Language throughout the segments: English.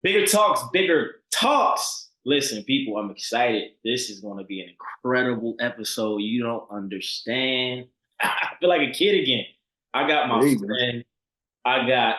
Bigger talks, bigger talks. Listen, people, I'm excited. This is going to be an incredible episode. You don't understand. I feel like a kid again. I got my There you go. friend. I got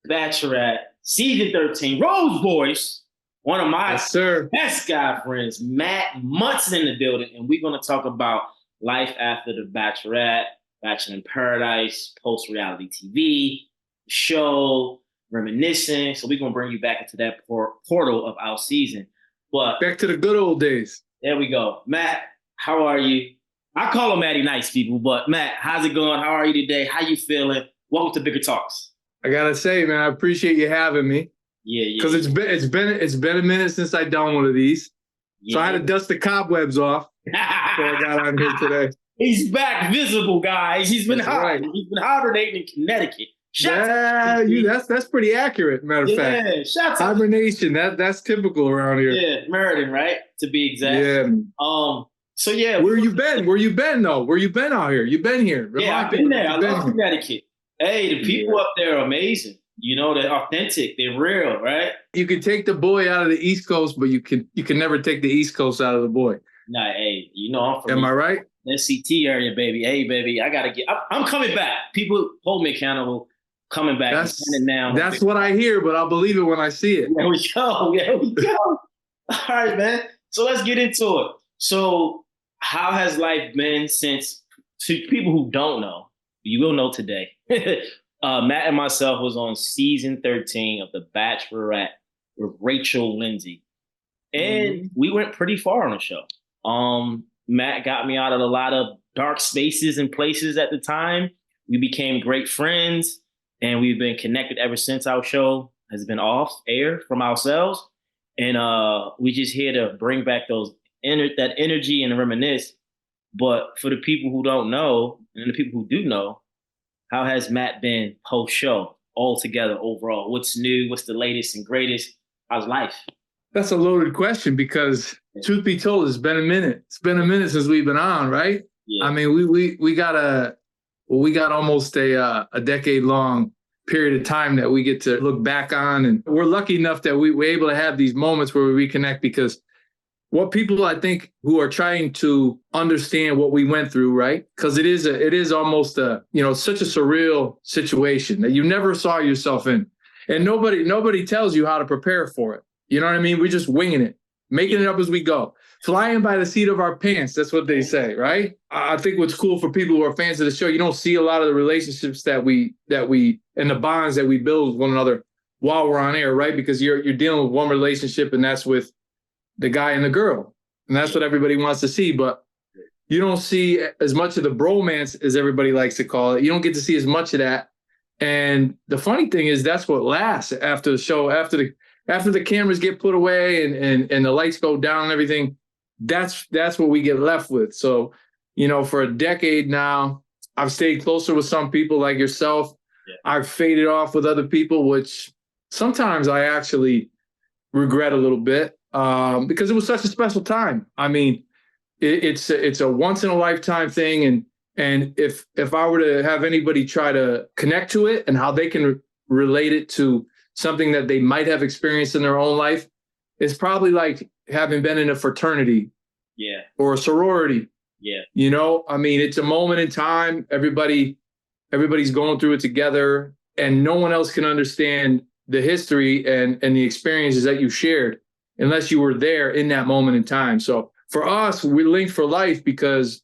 Bachelorette, season 13, Rose Boys, one of my Yes, sir. best guy friends, Matt Munson in the building. And we're going to talk about life after the Bachelorette, Bachelor in Paradise, post reality TV, show, reminiscing. So we're going to bring you back into that portal of our season. But Back to the good old days. there we go. Matt, how are you? I call him Matty Nice, people, but Matt, how's it going? How are you today? How you feeling? Welcome to Bigger Talks. I gotta say, man, I appreciate you having me. Yeah, yeah. Because it's been a minute since I done one of these. Yeah. So I had to dust the cobwebs off before I got on here today. He's back visible, guys. He's been Right. He's been hibernating in Connecticut. That's pretty accurate, matter of fact. Yeah, shout out. Hibernation, that's typical around here. Yeah, Meriden, right? To be exact. Yeah. So yeah. Where you been? Where you been though? Where you been out here? You been here? Yeah, I've been there. I love Connecticut. Hey, the people up there are amazing. You know, they're authentic. They're real, right? You can take the boy out of the East Coast, but you can never take the East Coast out of the boy. Nah, hey, you know I'm from. Am I right? NCT area, baby. Hey, baby, I gotta get. I'm coming back. People hold me accountable. Coming back. That's what I hear, but I'll believe it when I see it. There we go. There we go. All right, man. So let's get into it. So, how has life been since? To people who don't know, you will know today. Matt and myself was on season 13 of The Bachelorette with Rachel Lindsay, and we went pretty far on the show. Matt got me out of a lot of dark spaces and places at the time. We became great friends, and we've been connected ever since. Our show has been off air from ourselves, and we just here to bring back that energy and reminisce. But for the people who don't know, and the people who do know, how has Matt been post-show altogether overall? What's new? What's the latest and greatest? How's life? That's a loaded question because, truth be told, it's been a minute. It's been a minute since we've been on, right? Yeah. I mean, we got almost a decade-long period of time that we get to look back on, and we're lucky enough that we're able to have these moments where we reconnect, because what people, I think, who are trying to understand what we went through, right? Because it is almost such a surreal situation that you never saw yourself in, and nobody tells you how to prepare for it. You know what I mean? We're just winging it, making it up as we go, flying by the seat of our pants. That's what they say, right? I think what's cool for people who are fans of the show, you don't see a lot of the relationships that we and the bonds that we build with one another while we're on air, right? Because you're dealing with one relationship, and that's with the guy and the girl, and that's what everybody wants to see. But you don't see as much of the bromance, as everybody likes to call it. You don't get to see as much of that. And the funny thing is, that's what lasts after the show, after the cameras get put away and the lights go down and everything. That's what we get left with. So, for a decade now, I've stayed closer with some people like yourself. Yeah. I've faded off with other people, which sometimes I actually regret a little bit. Because it was such a special time. I mean, it's a once in a lifetime thing, and if I were to have anybody try to connect to it and how they can relate it to something that they might have experienced in their own life, it's probably like having been in a fraternity, or a sorority. I mean, it's a moment in time. Everybody's going through it together, and no one else can understand the history and the experiences that you shared unless you were there in that moment in time. So for us, we linked for life because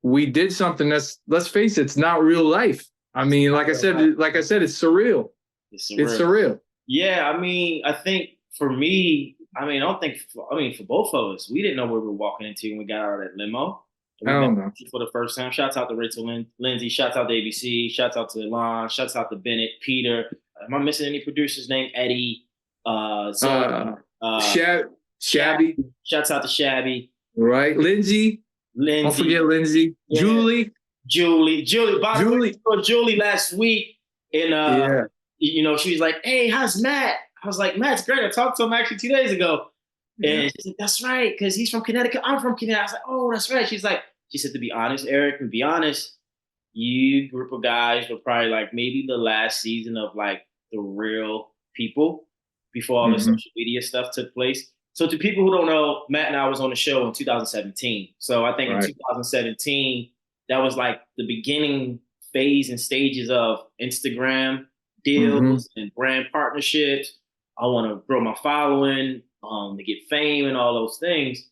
we did something that's, let's face it, it's not real life. I mean, like I said, it's surreal. It's surreal. Yeah, I mean, I think for me, for both of us, we didn't know where we were walking into when we got out of that limo. I don't know. For the first time. Shouts out to Rachel Lindsay. Shouts out to ABC. Shouts out to Elon. Shouts out to Bennett, Peter. Am I missing any producers named Eddie? Shabby. Shouts out to Shabby. Right. Lindsay. Don't forget Lindsay. Yeah. Julie last week. And, she was like, "Hey, how's Matt?" I was like, "Matt's great. I talked to him actually 2 days ago." And she's like, "That's right, because he's from Connecticut. I'm from Connecticut." I was like, "Oh, that's right." She said, "To be honest, Eric, to be honest, you group of guys were probably like maybe the last season of like the real people, before all the social media stuff took place. So to people who don't know, Matt and I was on the show in 2017. So I think in 2017, that was like the beginning phase and stages of Instagram deals and brand partnerships. I want to grow my following, to get fame and all those things.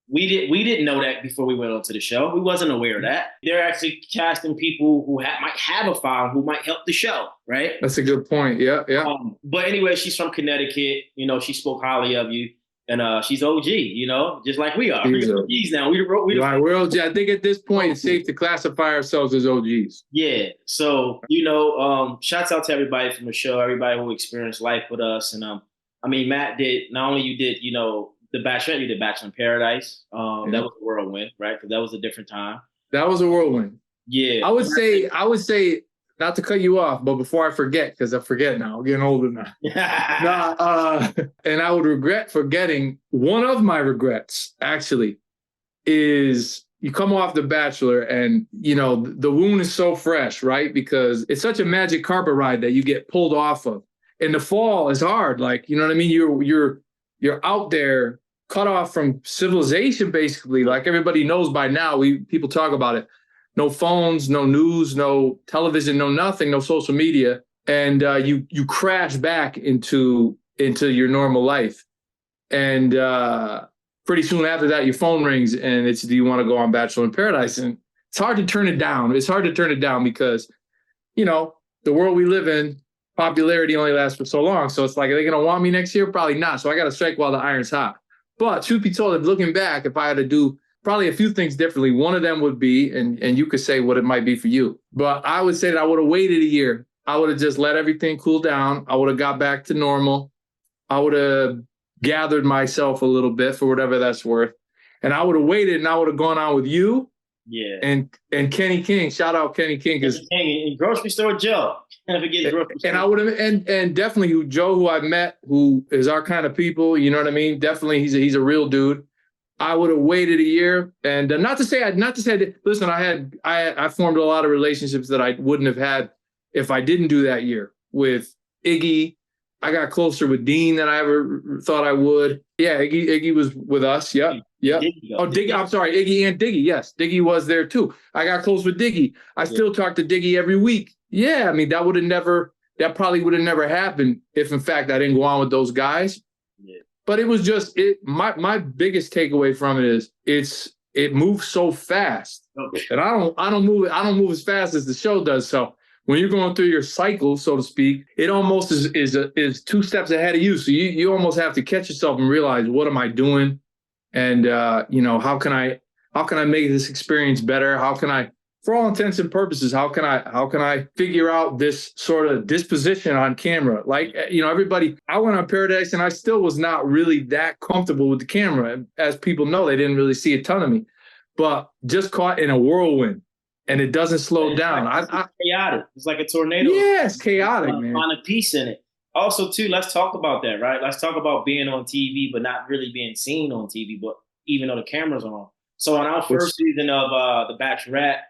We didn't know that before we went on to the show. We wasn't aware of that. They're actually casting people who might have a following who might help the show, right? That's a good point. Yeah. But anyway, she's from Connecticut. You know, she spoke highly of you, and she's OG. You know, just like we are. We're OGs now. We're OG. I think at this point it's safe to classify ourselves as OGs. Yeah. So shouts out to everybody from the show, everybody who experienced life with us, and I mean, Matt did. Not only you did, the Bachelorette, you did Bachelor in Paradise. That was a whirlwind, right? Because that was a different time. That was a whirlwind. Yeah. I would say, not to cut you off, but before I forget, because I forget now, I'm getting older now. And I would regret forgetting. One of my regrets, actually, is you come off The Bachelor and, the wound is so fresh, right? Because it's such a magic carpet ride that you get pulled off of. And the fall is hard. Like, you know what I mean? You're out there, cut off from civilization, basically. Like everybody knows by now, people talk about it. No phones, no news, no television, no nothing, no social media. And you crash back into your normal life. And pretty soon after that, your phone rings and it's, do you want to go on Bachelor in Paradise? And it's hard to turn it down. It's hard to turn it down because, the world we live in, popularity only lasts for so long. So it's like, are they going to want me next year? Probably not. So I got to strike while the iron's hot. But truth be told, looking back, if I had to do probably a few things differently, one of them would be, and you could say what it might be for you, but I would say that I would have waited a year. I would have just let everything cool down. I would have got back to normal. I would have gathered myself a little bit for whatever that's worth. And I would have waited and I would have gone on with you. Yeah. And Kenny King. Shout out Kenny King. And Grocery Store Joe. Can't forget Grocery Store. And I would have, and definitely Joe, who I've met, who is our kind of people, you know what I mean? Definitely he's a real dude. I would have waited a year, and not to say listen, I formed a lot of relationships that I wouldn't have had if I didn't do that year. With Iggy, I got closer with Dean than I ever thought I would. Yeah, Iggy was with us. Yep. Diggy. I'm sorry, Iggy and Diggy. Yes, Diggy was there too. I got close with Diggy. I still talk to Diggy every week. Yeah, I mean that probably would have never happened if, in fact, I didn't go on with those guys. Yeah. But it was just my biggest takeaway from it is it moves so fast, and I don't move as fast as the show does. So when you're going through your cycle, so to speak, it almost is two steps ahead of you. So you almost have to catch yourself and realize, what am I doing? And how can I make this experience better? How can I, for all intents and purposes, how can I figure out this sort of disposition on camera? Like, everybody, I went on Paradise and I still was not really that comfortable with the camera. As people know, they didn't really see a ton of me, but just caught in a whirlwind. And it doesn't slow down. It's chaotic. It's like a tornado. Yeah, it's chaotic, man. Find a piece in it. Also, too, let's talk about that, right? Let's talk about being on TV, but not really being seen on TV, but even though the camera's on. So on our first season of The Bachelorette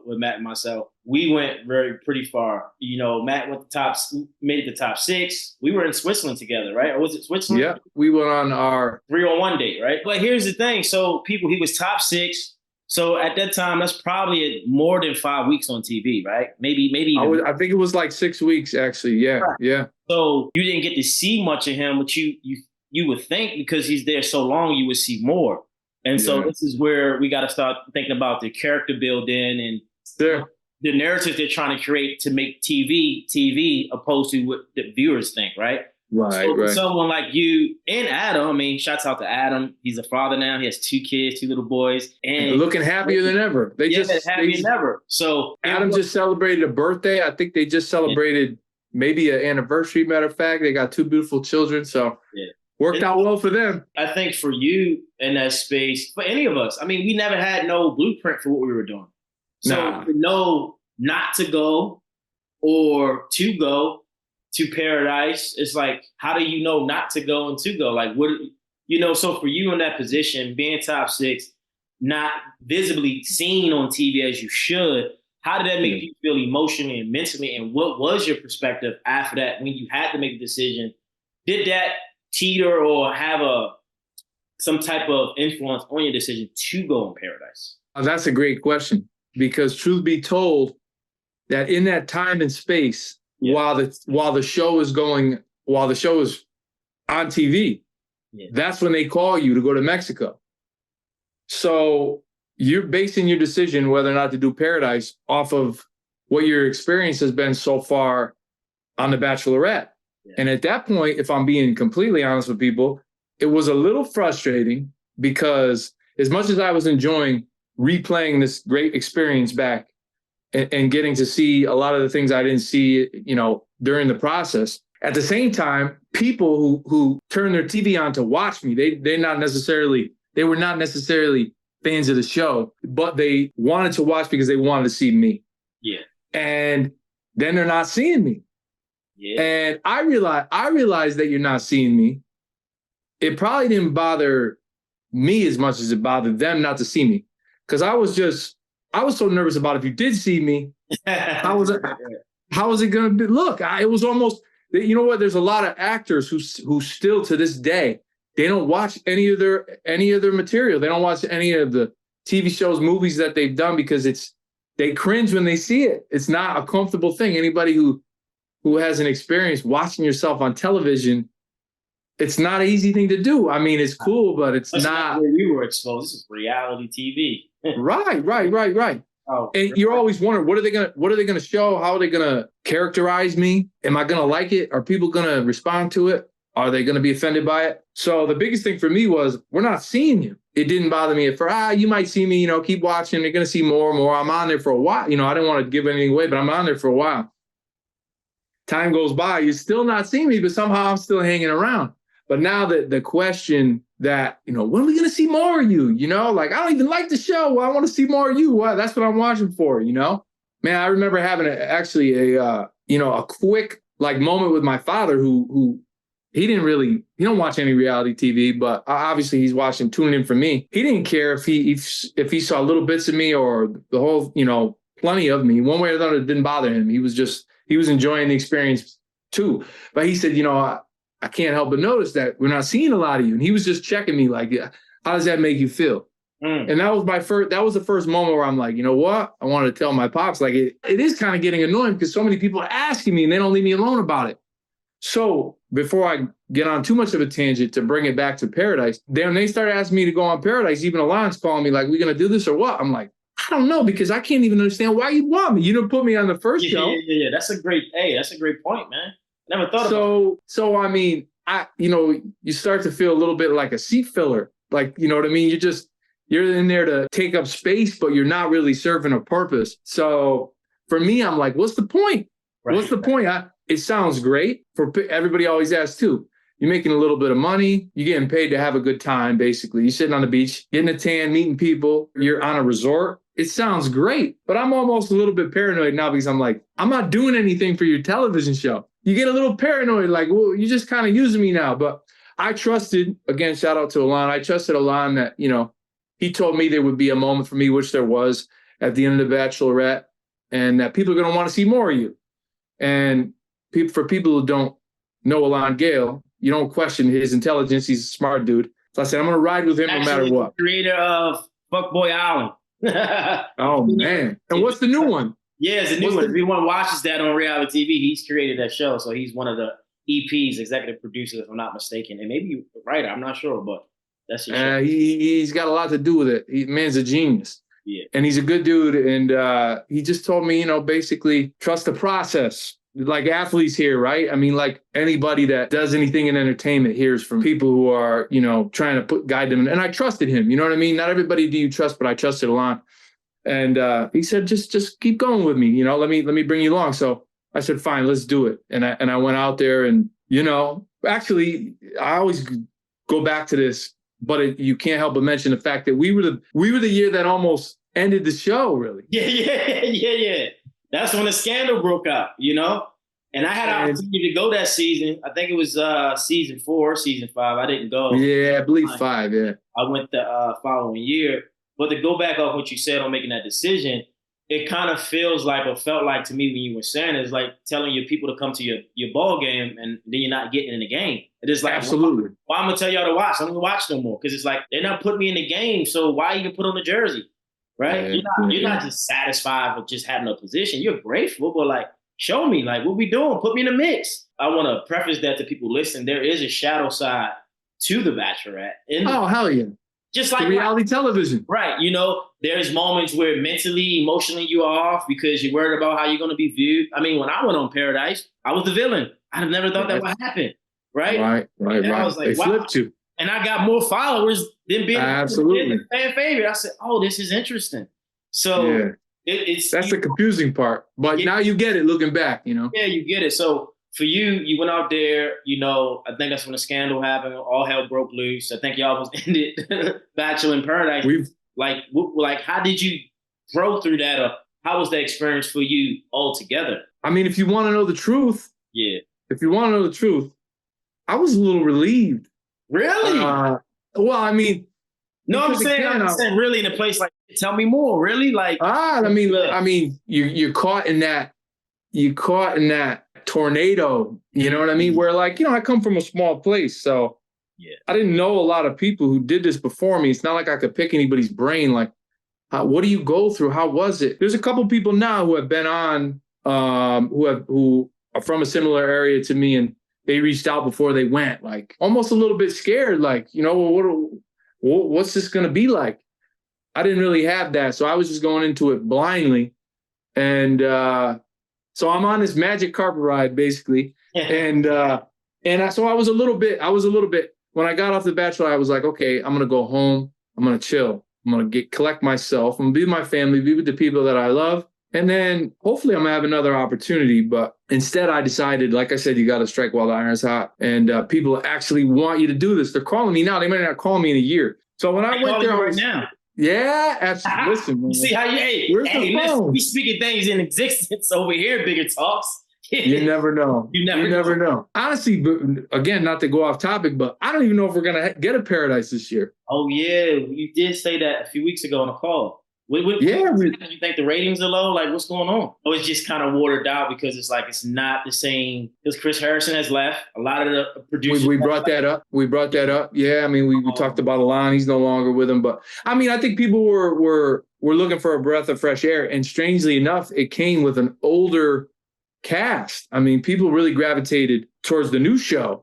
with Matt and myself, we went pretty far. Matt made it the top 6. We were in Switzerland together, right? Or was it Switzerland? Yeah, we went on our 3-on-1 date, right? But here's the thing. So he was top 6. So at that time, that's probably more than 5 weeks on TV, right? Maybe even. I think it was like 6 weeks, actually. Yeah, right. Yeah. So you didn't get to see much of him, which you would think, because he's there so long, you would see more. And so this is where we got to start thinking about the character building and the narratives they're trying to create to make TV, opposed to what the viewers think, right? Right, so for someone like you and Adam, I mean, shouts out to Adam. He's a father now. He has 2 kids, 2 little boys. And they're looking happier than ever. Happier than ever. So Adam just celebrated a birthday. I think they just celebrated maybe an anniversary, matter of fact. They got 2 beautiful children. So worked out well for them. I think for you in that space, for any of us, I mean, we never had no blueprint for what we were doing. So to know not to go or to go to Paradise, it's like, how do you know not to go and to go? Like, so for you in that position, being top 6, not visibly seen on TV as you should, how did that make you feel emotionally and mentally? And what was your perspective after that when you had to make a decision did that teeter or have some type of influence on your decision to go on Paradise? That's a great question, because truth be told, that in that time and space, while the show is on TV, that's when they call you to go to Mexico. So you're basing your decision whether or not to do Paradise off of what your experience has been so far on The Bachelorette. Yeah. And at that point, if I'm being completely honest with people, it was a little frustrating, because as much as I was enjoying replaying this great experience back and getting to see a lot of the things I didn't see, during the process, at the same time, people who turn their TV on to watch me, they were not necessarily fans of the show, but they wanted to watch because they wanted to see me. Yeah. And then they're not seeing me. Yeah. And I realized that you're not seeing me. It probably didn't bother me as much as it bothered them not to see me. Because I was so nervous about if you did see me, how was it going to be? Look, it was almost, you know what? There's a lot of actors who still to this day, they don't watch any of their material. They don't watch any of the TV shows, movies that they've done, because they cringe when they see it. It's not a comfortable thing. Anybody who has an experience watching yourself on television, it's not an easy thing to do. I mean, it's cool, but it's not where we were exposed. This is reality TV. Right. Oh, and you're always wondering, what are they gonna show? How are they gonna characterize me? Am I gonna like it? Are people gonna respond to it? Are they gonna be offended by it? So the biggest thing for me was, we're not seeing you. It didn't bother me you might see me, keep watching. They're gonna see more and more. I'm on there for a while. I didn't want to give anything away, but I'm on there for a while. Time goes by, you're still not seeing me, but somehow I'm still hanging around. But now the question that, when are we going to see more of you? I don't even like the show. Well, I want to see more of you. Well, that's what I'm watching for, Man, I remember having a quick moment with my father who he don't watch any reality TV, but obviously he's tuning in for me. He didn't care if he saw little bits of me or the whole, plenty of me. One way or another, it didn't bother him. He was enjoying the experience too. But he said, I can't help but notice that we're not seeing a lot of you. And he was just checking me like, how does that make you feel? And that was the first moment where I'm like, you know what? I wanted to tell my pops, like, it is kind of getting annoying because so many people are asking me and they don't leave me alone about it. So before I get on too much of a tangent, to bring it back to Paradise, when they started asking me to go on Paradise, even Alon's calling me like, we going to do this or what? I'm like, I don't know, because I can't even understand why you want me. You didn't put me on the first show. Yeah. That's a great point, man. Never thought about it. So I mean, you start to feel a little bit like a seat filler. Like, you know what I mean? You're in there to take up space, but you're not really serving a purpose. So for me, I'm like, what's the point? Right. What's the point? It sounds great. For everybody always asks too. You're making a little bit of money. You're getting paid to have a good time, basically. You're sitting on the beach, getting a tan, meeting people. You're on a resort. It sounds great, but I'm almost a little bit paranoid now because I'm like, I'm not doing anything for your television show. You get a little paranoid, like, well, you're just kind of using me now. But I trusted, again, shout out to Alon. I trusted Alon that, he told me there would be a moment for me, which there was at the end of The Bachelorette, and that people are going to want to see more of you. And for people who don't know Alon Gale, you don't question his intelligence. He's a smart dude. So I said, I'm going to ride with him no matter what. Creator of Fuckboy Island. Oh, man. And what's the new one? Yeah, it's a new one. Everyone watches that on reality TV. He's created that show. So he's one of the EPs, executive producers, if I'm not mistaken. And maybe you're right. I'm not sure, but that's his show. He's got a lot to do with it. Man's a genius. Yeah. And he's a good dude. And he just told me, basically trust the process. Like athletes here, right? I mean, like anybody that does anything in entertainment hears from people who are, trying to guide them. And I trusted him. You know what I mean? Not everybody do you trust, but I trusted Alon. And he said, just keep going with me. Let me bring you along. So I said, fine, let's do it. And I went out there and, actually, I always go back to this, but you can't help but mention the fact that we were the year that almost ended the show, really. Yeah. That's when the scandal broke out, And I had an opportunity to go that season. I think it was season 4, season 5. I didn't go. Yeah, I believe 5, yeah. I went the following year. But to go back off what you said on making that decision, it kind of feels like, or felt like to me when you were saying it, is like telling your people to come to your ball game and then you're not getting in the game. It is like, Absolutely. why I'm gonna tell y'all to watch? I'm gonna watch no more because it's like they're not putting me in the game. So why even put on the jersey, right? Yeah, You're not just satisfied with just having a position. You're grateful, but like show me like what we doing. Put me in the mix. I want to preface that to people listening. There is a shadow side to the Bachelorette. Oh hell yeah! Just like the reality television. Right. You know, there's moments where mentally, emotionally you are off because you're worried about how you're going to be viewed. I mean, when I went on Paradise, I was the villain. I'd have never thought that would happen. Right. Right. I was like, they flipped you. And I got more followers than being absolutely fan favorite. I said, oh, this is interesting. So yeah. it's that's the confusing part. But now you get it looking back, you know? Yeah, you get it. So for you went out there, you know, I think that's when the scandal happened. All hell broke loose. I think y'all was ended Bachelor in Paradise. Like, how did you grow through that? Or how was the experience for you altogether? I mean, if you want to know the truth, I was a little relieved. Really? Well, I mean, no, I'm saying really in a place like, tell me more. Really, like, I mean, you're caught in that. You're caught in that tornado. You know what I mean? Where like, you know, I come from a small place, so yeah, I didn't know a lot of people who did this before me. It's not like I could pick anybody's brain. Like, what do you go through? How was it? There's a couple people now who have been on, who are from a similar area to me, and they reached out before they went, like almost a little bit scared, like, you know, what's this going to be like? I didn't really have that. So I was just going into it blindly. And so I'm on this magic carpet ride, basically. And so I was a little bit, when I got off The Bachelor, I was like, okay, I'm going to go home. I'm going to chill. I'm going to collect myself. I'm going to be with my family, be with the people that I love. And then hopefully I'm going to have another opportunity. But instead, I decided, like I said, you got to strike while the iron's hot. And people actually want you to do this. They're calling me now. They might not call me in a year. So when I went there, right now. Yeah, absolutely. Listen, man. You see how listen, we speaking things in existence over here, Bigger Talks. You never know. You never know. Honestly, but again, not to go off topic, but I don't even know if we're going to get a Paradise this year. Oh, yeah. You did say that a few weeks ago on a call. Do you think the ratings are low? Like, what's going on? Oh, it's just kind of watered out because it's like it's not the same. Because Chris Harrison has left. A lot of the producers. We brought that up. Yeah, I mean, we talked about Alon. He's no longer with him. But, I mean, I think people were looking for a breath of fresh air. And strangely enough, it came with an older cast. I mean, people really gravitated towards the new show.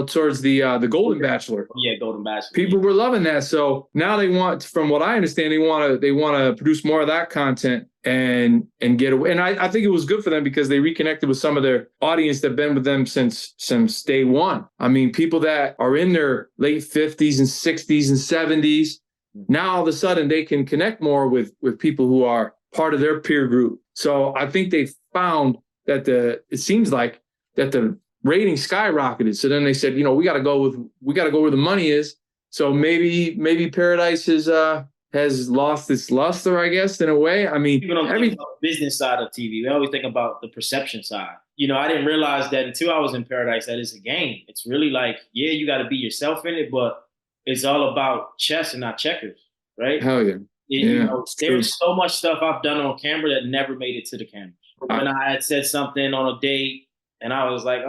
Towards the Golden Bachelor. Yeah, Golden Bachelor. People were loving that. So now they want, from what I understand, they want to produce more of that content and get away. And I think it was good for them because they reconnected with some of their audience that have been with them since day one. I mean, people that are in their late 50s and 60s and 70s. Now all of a sudden they can connect more with people who are part of their peer group. So I think they found that it seems like that the ratings skyrocketed. So then they said, you know, we got to go where the money is. So maybe Paradise has lost its luster, I guess, in a way. I mean, people don't think about the business side of TV. We always think about the perception side. You know, I didn't realize that until I was in Paradise that it's a game. It's really like, yeah, you got to be yourself in it, but it's all about chess and not checkers, right? Hell yeah. You know, there's so much stuff I've done on camera that never made it to the camera. When I had said something on a date, and I was like,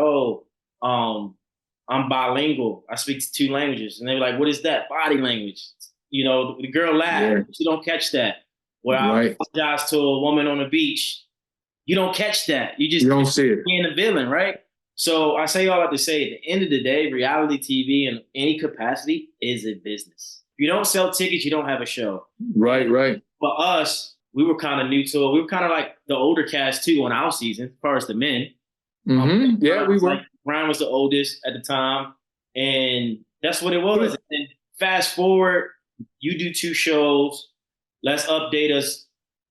I'm bilingual. I speak 2 languages. And they were like, what is that? Body language. You know, the girl laughed. Yeah. You don't catch that. Where I apologize to a woman on the beach. You don't catch that. You don't see it. Being the villain, right? So I say all that to say, at the end of the day, reality TV in any capacity is a business. If you don't sell tickets, you don't have a show. Right. For us, we were kind of new to it. We were kind of like the older cast too on our season, as far as the men. Yeah, we were. Ryan was the oldest at the time, and that's what it was. And fast forward, you do 2 shows. Let's update us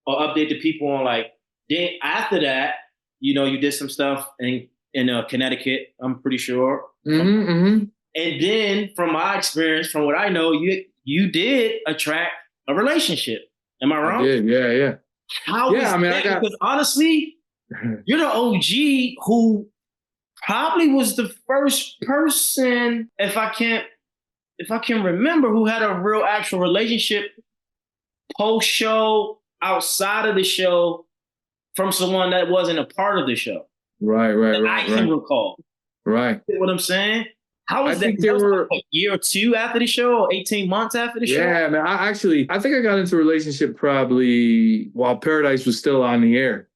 or update the people on like. Then after that, you know, you did some stuff in Connecticut. I'm pretty sure. And then, from my experience, from what I know, you did attract a relationship. Am I wrong? I did. Yeah. How? Yeah, I mean, because honestly. You're the OG who probably was the first person, if I can remember, who had a real actual relationship post-show outside of the show from someone that wasn't a part of the show Right, right, that I right, can right, recall. right. You know what I'm saying? How I was that? think That there was were, like a year or two after the show, or 18 months after the show? yeah, man. I think I got into a relationship probably while Paradise was still on the air.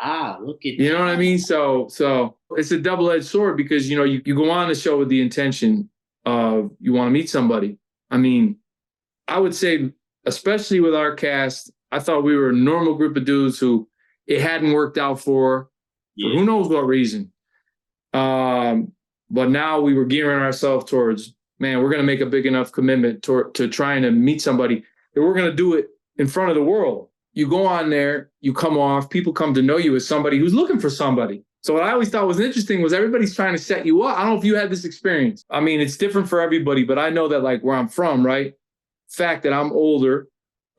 Ah, look at You know what I that. mean? So it's a double-edged sword because you go on the show with the intention of you want to meet somebody. I mean, I would say, especially with our cast, I thought we were a normal group of dudes who it hadn't worked out for Yeah. who knows what reason. But now we were gearing ourselves towards, man, we're going to make a big enough commitment to trying to meet somebody that we're going to do it in front of the world. You go on there, you come off, people come to know you as somebody who's looking for somebody. So what I always thought was interesting was everybody's trying to set you up. I don't know if you had this experience. I mean, it's different for everybody, but I know that like where I'm from, right? Fact that I'm older,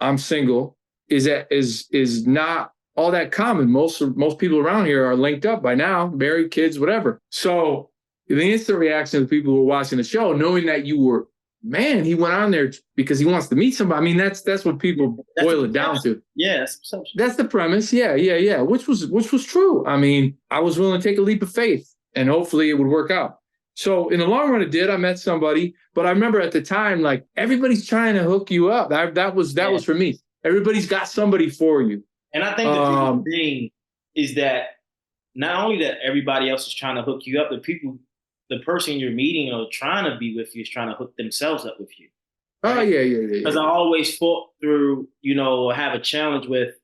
I'm single, is not all that common. Most people around here are linked up by now, married, kids, whatever. So the instant reaction of the people who were watching the show, knowing that you were, man, he went on there because he wants to meet somebody. I mean, that's what people boil it down to. Yeah, that's perception. That's the premise. Yeah. Which was true. I mean, I was willing to take a leap of faith, and hopefully it would work out. So in the long run, it did. I met somebody, but I remember at the time, like everybody's trying to hook you up. That was for me. Everybody's got somebody for you. And I think the big thing is that not only that everybody else is trying to hook you up, the person you're meeting or trying to be with you is trying to hook themselves up with you. Right? Oh yeah. Because I always fought through, have a challenge with,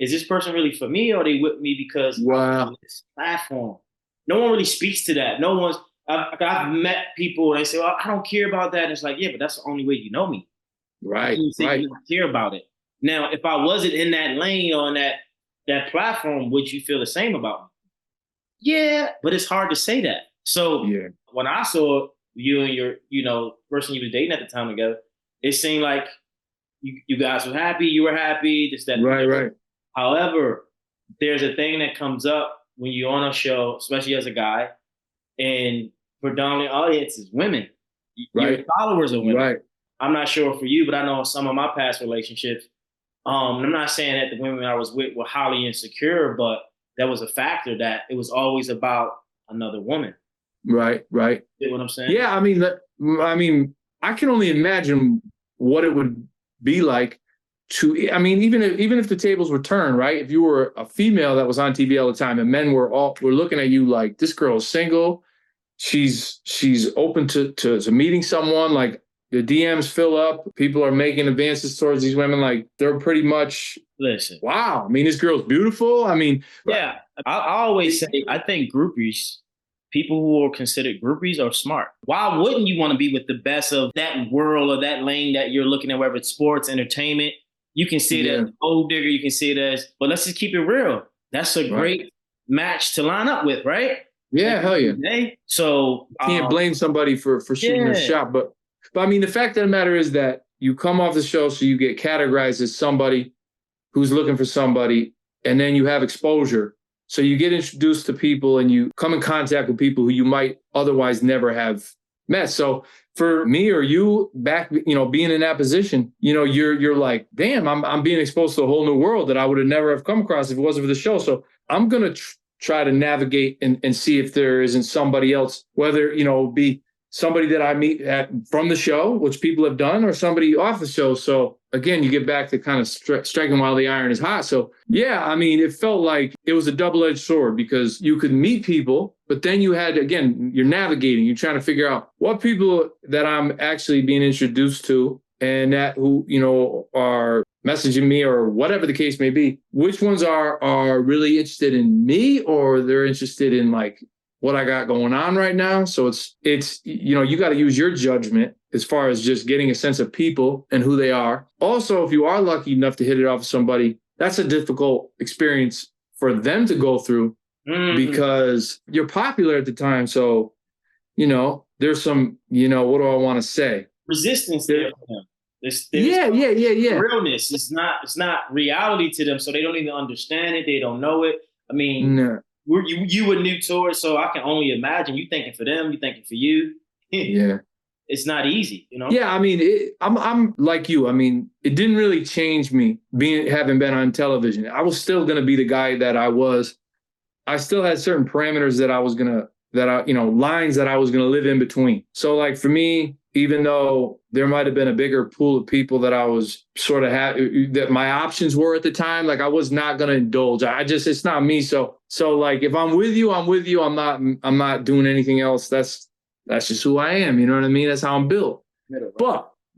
is this person really for me, or are they with me because wow. of this platform? No one really speaks to that. No one's. I've met people and they say, "Well, I don't care about that." And it's like, yeah, but that's the only way you know me. Right. You don't care about it. Now, if I wasn't in that lane or on that platform, would you feel the same about me? Yeah, but it's hard to say that. So when I saw you and your, person you were dating at the time together, it seemed like you guys were happy, you were happy, this, that. Right. However, there's a thing that comes up when you're on a show, especially as a guy, and predominantly audience is women. Your followers are women. Right. I'm not sure for you, but I know some of my past relationships. I'm not saying that the women I was with were highly insecure, but that was a factor that it was always about another woman. Right. You know what I'm saying? Yeah, I mean, I can only imagine what it would be like to. I mean, even if the tables were turned, right? If you were a female that was on TV all the time, and men were looking at you like, this girl is single, she's open to meeting someone. Like the DMs fill up, people are making advances towards these women. Like they're pretty much wow. I mean, this girl's beautiful. I mean, yeah. I always say I think groupies. People who are considered groupies are smart. Why wouldn't you want to be with the best of that world or that lane that you're looking at, whether it's sports, entertainment? You can see it as gold digger, you can see it as, but let's just keep it real. That's a great match to line up with, right? Yeah, hell yeah. So can't blame somebody for shooting a shot. But I mean, the fact of the matter is that you come off the show, so you get categorized as somebody who's looking for somebody, and then you have exposure. So you get introduced to people and you come in contact with people who you might otherwise never have met. So for me or you back, being in that position, you're like, damn, I'm being exposed to a whole new world that I would have never have come across if it wasn't for the show. So I'm going to try to navigate and see if there isn't somebody else, whether, be somebody that I meet from the show, which people have done, or somebody off the show. So again, you get back to kind of striking while the iron is hot. So yeah, I mean, it felt like it was a double-edged sword because you could meet people, but then you had, again, you're navigating, you're trying to figure out what people that I'm actually being introduced to and that who, are messaging me or whatever the case may be, which ones are really interested in me or they're interested in like what I got going on right now. So it's you got to use your judgment as far as just getting a sense of people and who they are. Also, if you are lucky enough to hit it off with somebody, that's a difficult experience for them to go through because you're popular at the time. So, there's some, what do I want to say? Resistance there for them. Yeah. Realness. It's not reality to them. So they don't even understand it. They don't know it. I mean, you were new to it, so I can only imagine you thinking for them, you thinking for you. Yeah. it's not easy, you know? Yeah, I mean, I'm like you. I mean, it didn't really change me having been on television. I was still going to be the guy that I was. I still had certain parameters that I was going to, lines that I was going to live in between. So like for me, even though there might have been a bigger pool of people that I was sort of that my options were at the time, like I was not going to indulge. It's not me. So like if I'm with you, I'm with you. I'm not doing anything else. That's just who I am. You know what I mean? That's how I'm built.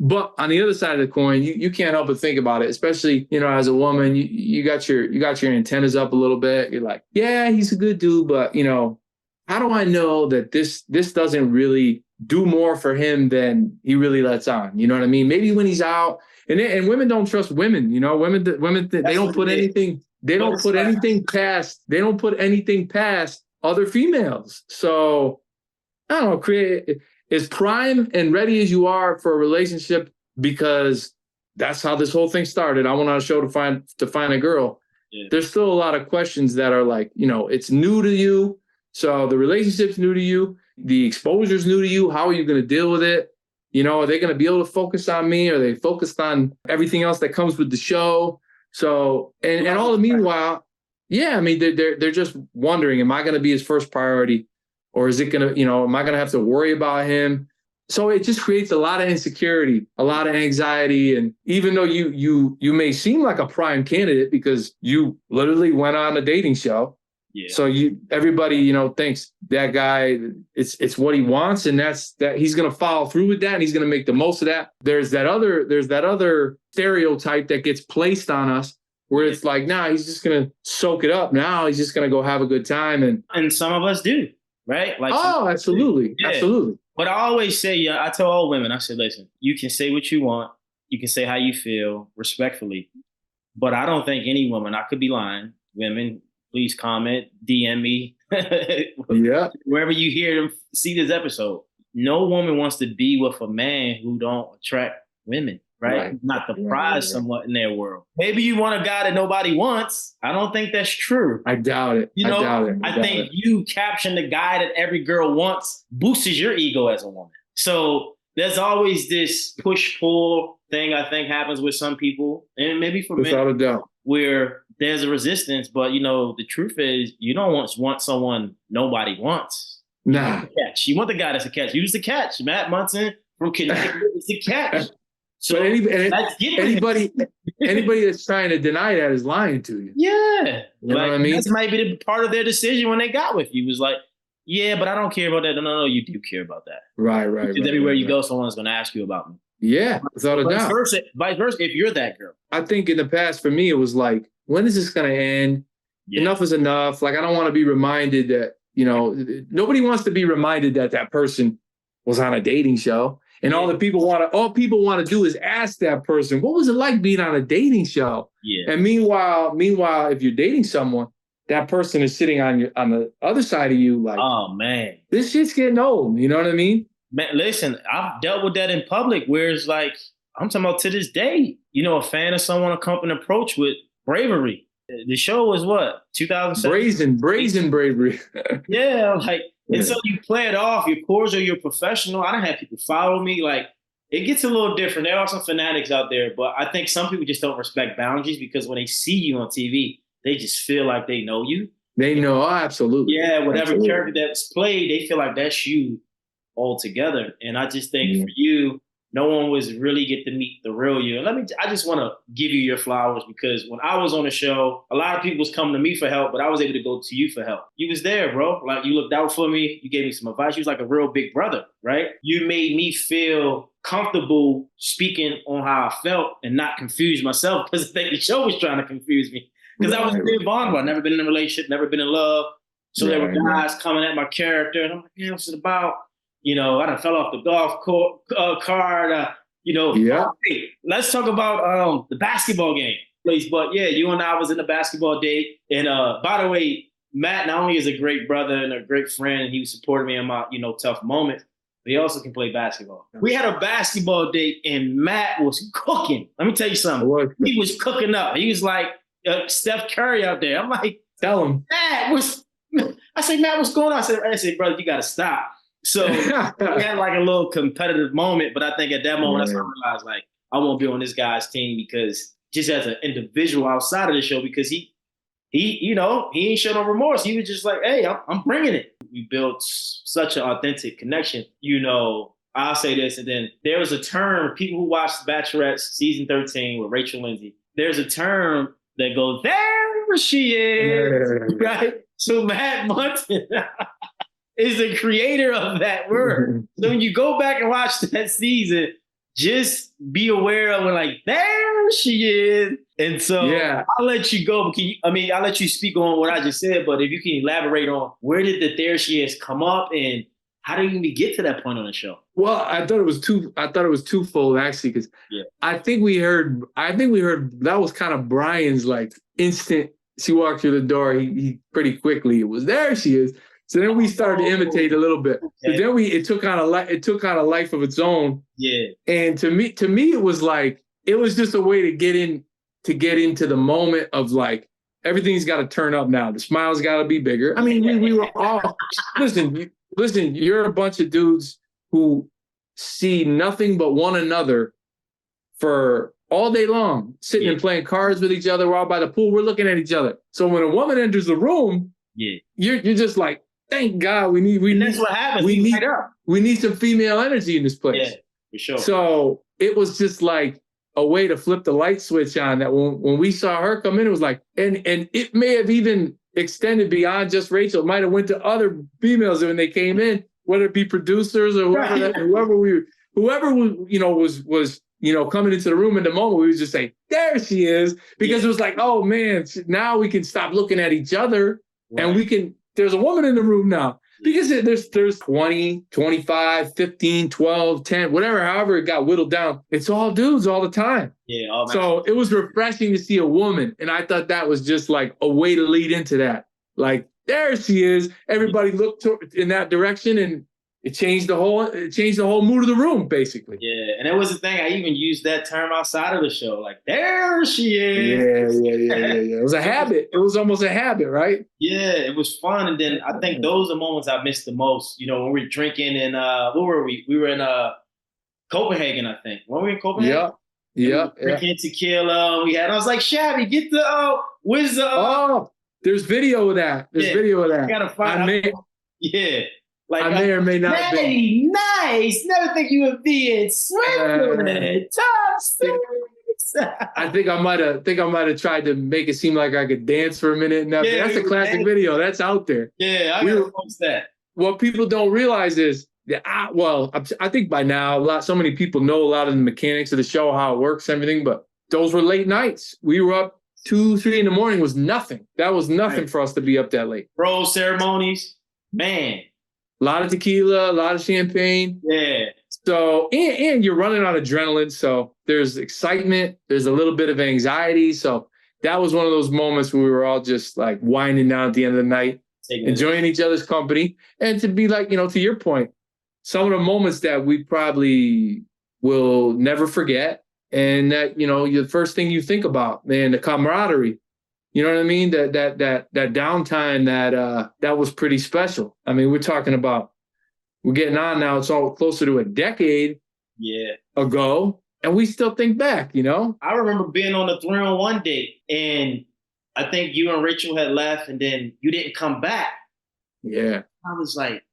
But on the other side of the coin, you can't help but think about it, especially, as a woman, you got your antennas up a little bit. You're like, yeah, he's a good dude, but how do I know that this doesn't really do more for him than he really lets on? You know what I mean? Maybe when he's out, and women don't trust women. Women they don't put anything. They don't put anything past. They don't put anything past other females. So I don't know. Create as prime and ready as you are for a relationship, because that's how this whole thing started. I went on a show to find a girl. Yeah. There's still a lot of questions that are like, it's new to you. So the relationship's new to you. The exposure's new to you. How are you going to deal with it? Are they going to be able to focus on me? Are they focused on everything else that comes with the show? So, and all the meanwhile, yeah, I mean, they're just wondering, am I going to be his first priority? Or is it going to, am I going to have to worry about him? So it just creates a lot of insecurity, a lot of anxiety. And even though you may seem like a prime candidate because you literally went on a dating show. Yeah. So everybody, thinks that guy, it's what he wants. And that he's going to follow through with that. And he's going to make the most of that. There's that other stereotype that gets placed on us where it's like, nah, he's just going to soak it up. Now he's just going to go have a good time. And some of us do. Right? Like, absolutely. Yeah. Absolutely. But I always say, I tell all women, I said, listen, you can say what you want. You can say how you feel respectfully. But I don't think any woman, I could be lying. Women, please comment, DM me. Yeah. Wherever you hear them, see this episode. No woman wants to be with a man who don't attract women. Right? Not the prize somewhat in their world. Maybe you want a guy that nobody wants. I don't think that's true. I doubt it. I think you capturing the guy that every girl wants boosts your ego as a woman. So there's always this push-pull thing I think happens with some people, and maybe for without men, a doubt, where there's a resistance. But the truth is, you don't want someone nobody wants. Nah. You want the guy that's a catch. Use the catch. Matt Munson from Connecticut is the catch. So anybody that's trying to deny that is lying to you. Yeah. You know what I mean? That might be the part of their decision when they got with you. Was like, yeah, but I don't care about that. No, you do care about that. Right. Because everywhere you go, someone's going to ask you about me. Yeah, without a doubt. Vice versa, if you're that girl. I think in the past, for me, it was like, when is this going to end? Yeah. Enough is enough. Like, I don't want to be reminded that, nobody wants to be reminded that person was on a dating show. And all people want to do is ask that person, what was it like being on a dating show? Yeah. And meanwhile, if you're dating someone, that person is sitting on the other side of you, like, oh man, this shit's getting old. You know what I mean? Man, listen, I've dealt with that in public, where it's like, I'm talking about to this day, a fan of someone a company approach with bravery. The show was what, 2007? Brazen bravery. Yeah, like. And so you play it off, you're cordial, you're professional. I don't have people follow me. Like, it gets a little different. There are some fanatics out there, but I think some people just don't respect boundaries, because when they see you on TV, they just feel like they know you. They know, absolutely. Yeah, whatever character that's played, they feel like that's you altogether. And I just think for you, no one was really get to meet the real you. And I just want to give you your flowers, because when I was on the show, a lot of people was coming to me for help, but I was able to go to you for help. You was there, bro. Like, you looked out for me. You gave me some advice. You was like a real big brother, right? You made me feel comfortable speaking on how I felt and not confuse myself, because I think the show was trying to confuse me. Because I was very vulnerable. I'd never been in a relationship, never been in love. So there were guys coming at my character, and I'm like, man, what's it about? I done fell off the golf cart. Hey, let's talk about the basketball game, please. But yeah, you and I was in a basketball date. And by the way, Matt not only is a great brother and a great friend, and he supported me in my, tough moments, but he also can play basketball. We had a basketball date, and Matt was cooking. Let me tell you something. He was cooking up. He was like Steph Curry out there. I'm like, tell him. I said, Matt, what's going on? I said, brother, you got to stop. So we had like a little competitive moment, but I think at that moment, that's when I realized like I won't be on this guy's team because just as an individual outside of the show, because he ain't showed no remorse. He was just like, hey, I'm bringing it. We built such an authentic connection. I'll say this, and then there was a term, people who watched Bachelorette season 13 with Rachel Lindsay, there's a term that goes, there she is, right? So Matt Munson is the creator of that word. So when you go back and watch that season, just be aware of it, like, there she is. And so I'll let you go. I'll let you speak on what I just said, but if you can elaborate on where did the there she is come up and how did you even get to that point on the show? Well, I thought it was twofold actually, because I think we heard that was kind of Brian's like instant. She walked through the door. He pretty quickly, it was there she is. So then we started to imitate a little bit. Okay. So then it took on a life of its own. Yeah. And to me, it was like, it was just a way to get into the moment of like, everything's got to turn up now. The smile's got to be bigger. I mean, we were all, listen, you're a bunch of dudes who see nothing but one another for all day long, sitting and playing cards with each other. We're all by the pool. We're looking at each other. So when a woman enters the room, you're just like, thank God we need. That's what happens. We need some female energy in this place. Yeah, for sure. So it was just like a way to flip the light switch on. That when we saw her come in, it was like, and it may have even extended beyond just Rachel. It might have went to other females when they came in, whether it be producers or whoever was coming into the room in the moment. We would just say, there she is, because it was like, oh man, now we can stop looking at each other and we can. There's a woman in the room now, because there's 20, 25, 15, 12, 10, whatever, however it got whittled down. It's all dudes all the time. Yeah. So it was refreshing to see a woman. And I thought that was just like a way to lead into that. Like, there she is. Everybody looked in that direction, and it changed the whole mood of the room, basically. Yeah. And it was the thing. I even used that term outside of the show. Like, there she is. Yeah. It was a habit. It was almost a habit, right? Yeah, it was fun. And then I think those are the moments I missed the most. When we were drinking in, where were we? We were in Copenhagen, I think. Weren't we in Copenhagen? Yeah. Drinking tequila. I was like, Shabby, get the, where's the... there's video of that. Video of that. I gotta find out. Yeah. Like, I may or may not have been. Nice. Never think you would be in Switzerland. Top six. I think I might have tried to make it seem like I could dance for a minute. And that's a classic video. That's out there. Yeah, I gotta post that. What people don't realize is that I think by now so many people know a lot of the mechanics of the show, how it works, everything. But those were late nights. We were up 2, 3 in the morning. Was nothing. That was nothing for us to be up that late. Rose ceremonies, man. A lot of tequila, a lot of champagne. Yeah. So, and you're running on adrenaline. So there's excitement. There's a little bit of anxiety. So that was one of those moments where we were all just like winding down at the end of the night, enjoying each other's company. And to be like, to your point, some of the moments that we probably will never forget. And that, the first thing you think about, man, the camaraderie. You know what I mean? That downtime that was pretty special. I mean, we're talking about, we're getting on now. It's all closer to a decade ago, and we still think back. I remember being on the 3-on-1 date, and I think you and Rachel had left, and then you didn't come back. Yeah, I was like,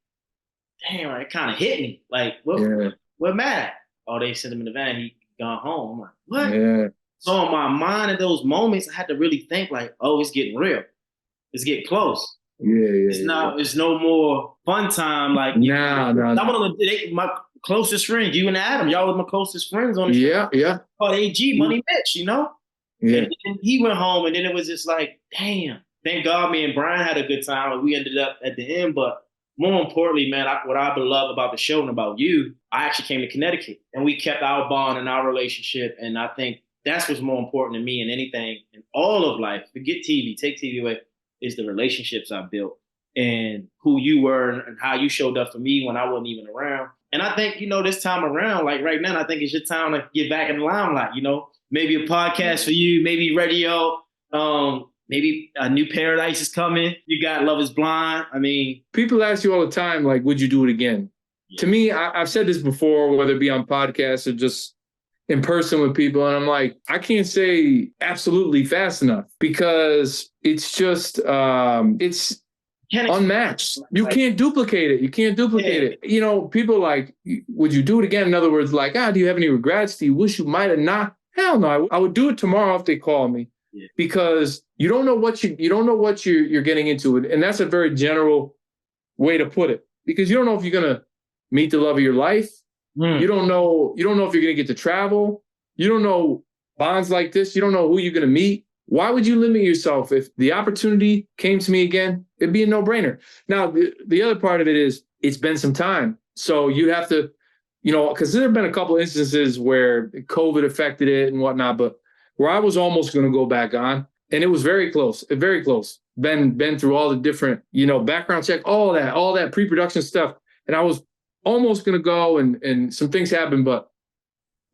damn, it kind of hit me. Like, what Matt? Oh, they sent him in the van. He gone home. I'm like, what? Yeah. So in my mind at those moments, I had to really think like, oh, it's getting real. It's getting close. Yeah. It's no more fun time. Like, I'm on my closest friends, you and Adam, y'all was my closest friends on the show. Yeah. Oh, AG, Money Mitch, Yeah. And he went home, and then it was just like, damn, thank God me and Brian had a good time, and we ended up at the end. But more importantly, man, what I love about the show and about you, I actually came to Connecticut, and we kept our bond and our relationship. And I think that's what's more important to me in anything in all of life. Forget TV, take TV away, is the relationships I built and who you were and how you showed up for me when I wasn't even around. And I think, this time around, like right now, I think it's your time to get back in the limelight, maybe a podcast for you, maybe radio, maybe a new Paradise is coming. You got Love is Blind. I mean, people ask you all the time, like, would you do it again? To me, I've said this before, whether it be on podcasts or just in person with people, and I'm like, I can't say absolutely fast enough because it's just it's unmatched. You can't duplicate it. You can't duplicate it. You know, people like, would you do it again? In other words, like, do you have any regrets? Do you wish you might have not? Hell no. I would do it tomorrow if they call me, because you don't know what you're getting into, and that's a very general way to put it, because you don't know if you're gonna meet the love of your life. You don't know if you're gonna get to travel. You don't know bonds like this. You don't know who you're gonna meet. Why would you limit yourself? If the opportunity came to me again, it'd be a no-brainer. Now, the other part of it is it's been some time. So you have to, because there have been a couple of instances where COVID affected it and whatnot, but where I was almost going to go back on, and it was very close, very close. Been through all the different, background check, all that pre-production stuff. And I was almost going to go, and some things happened. But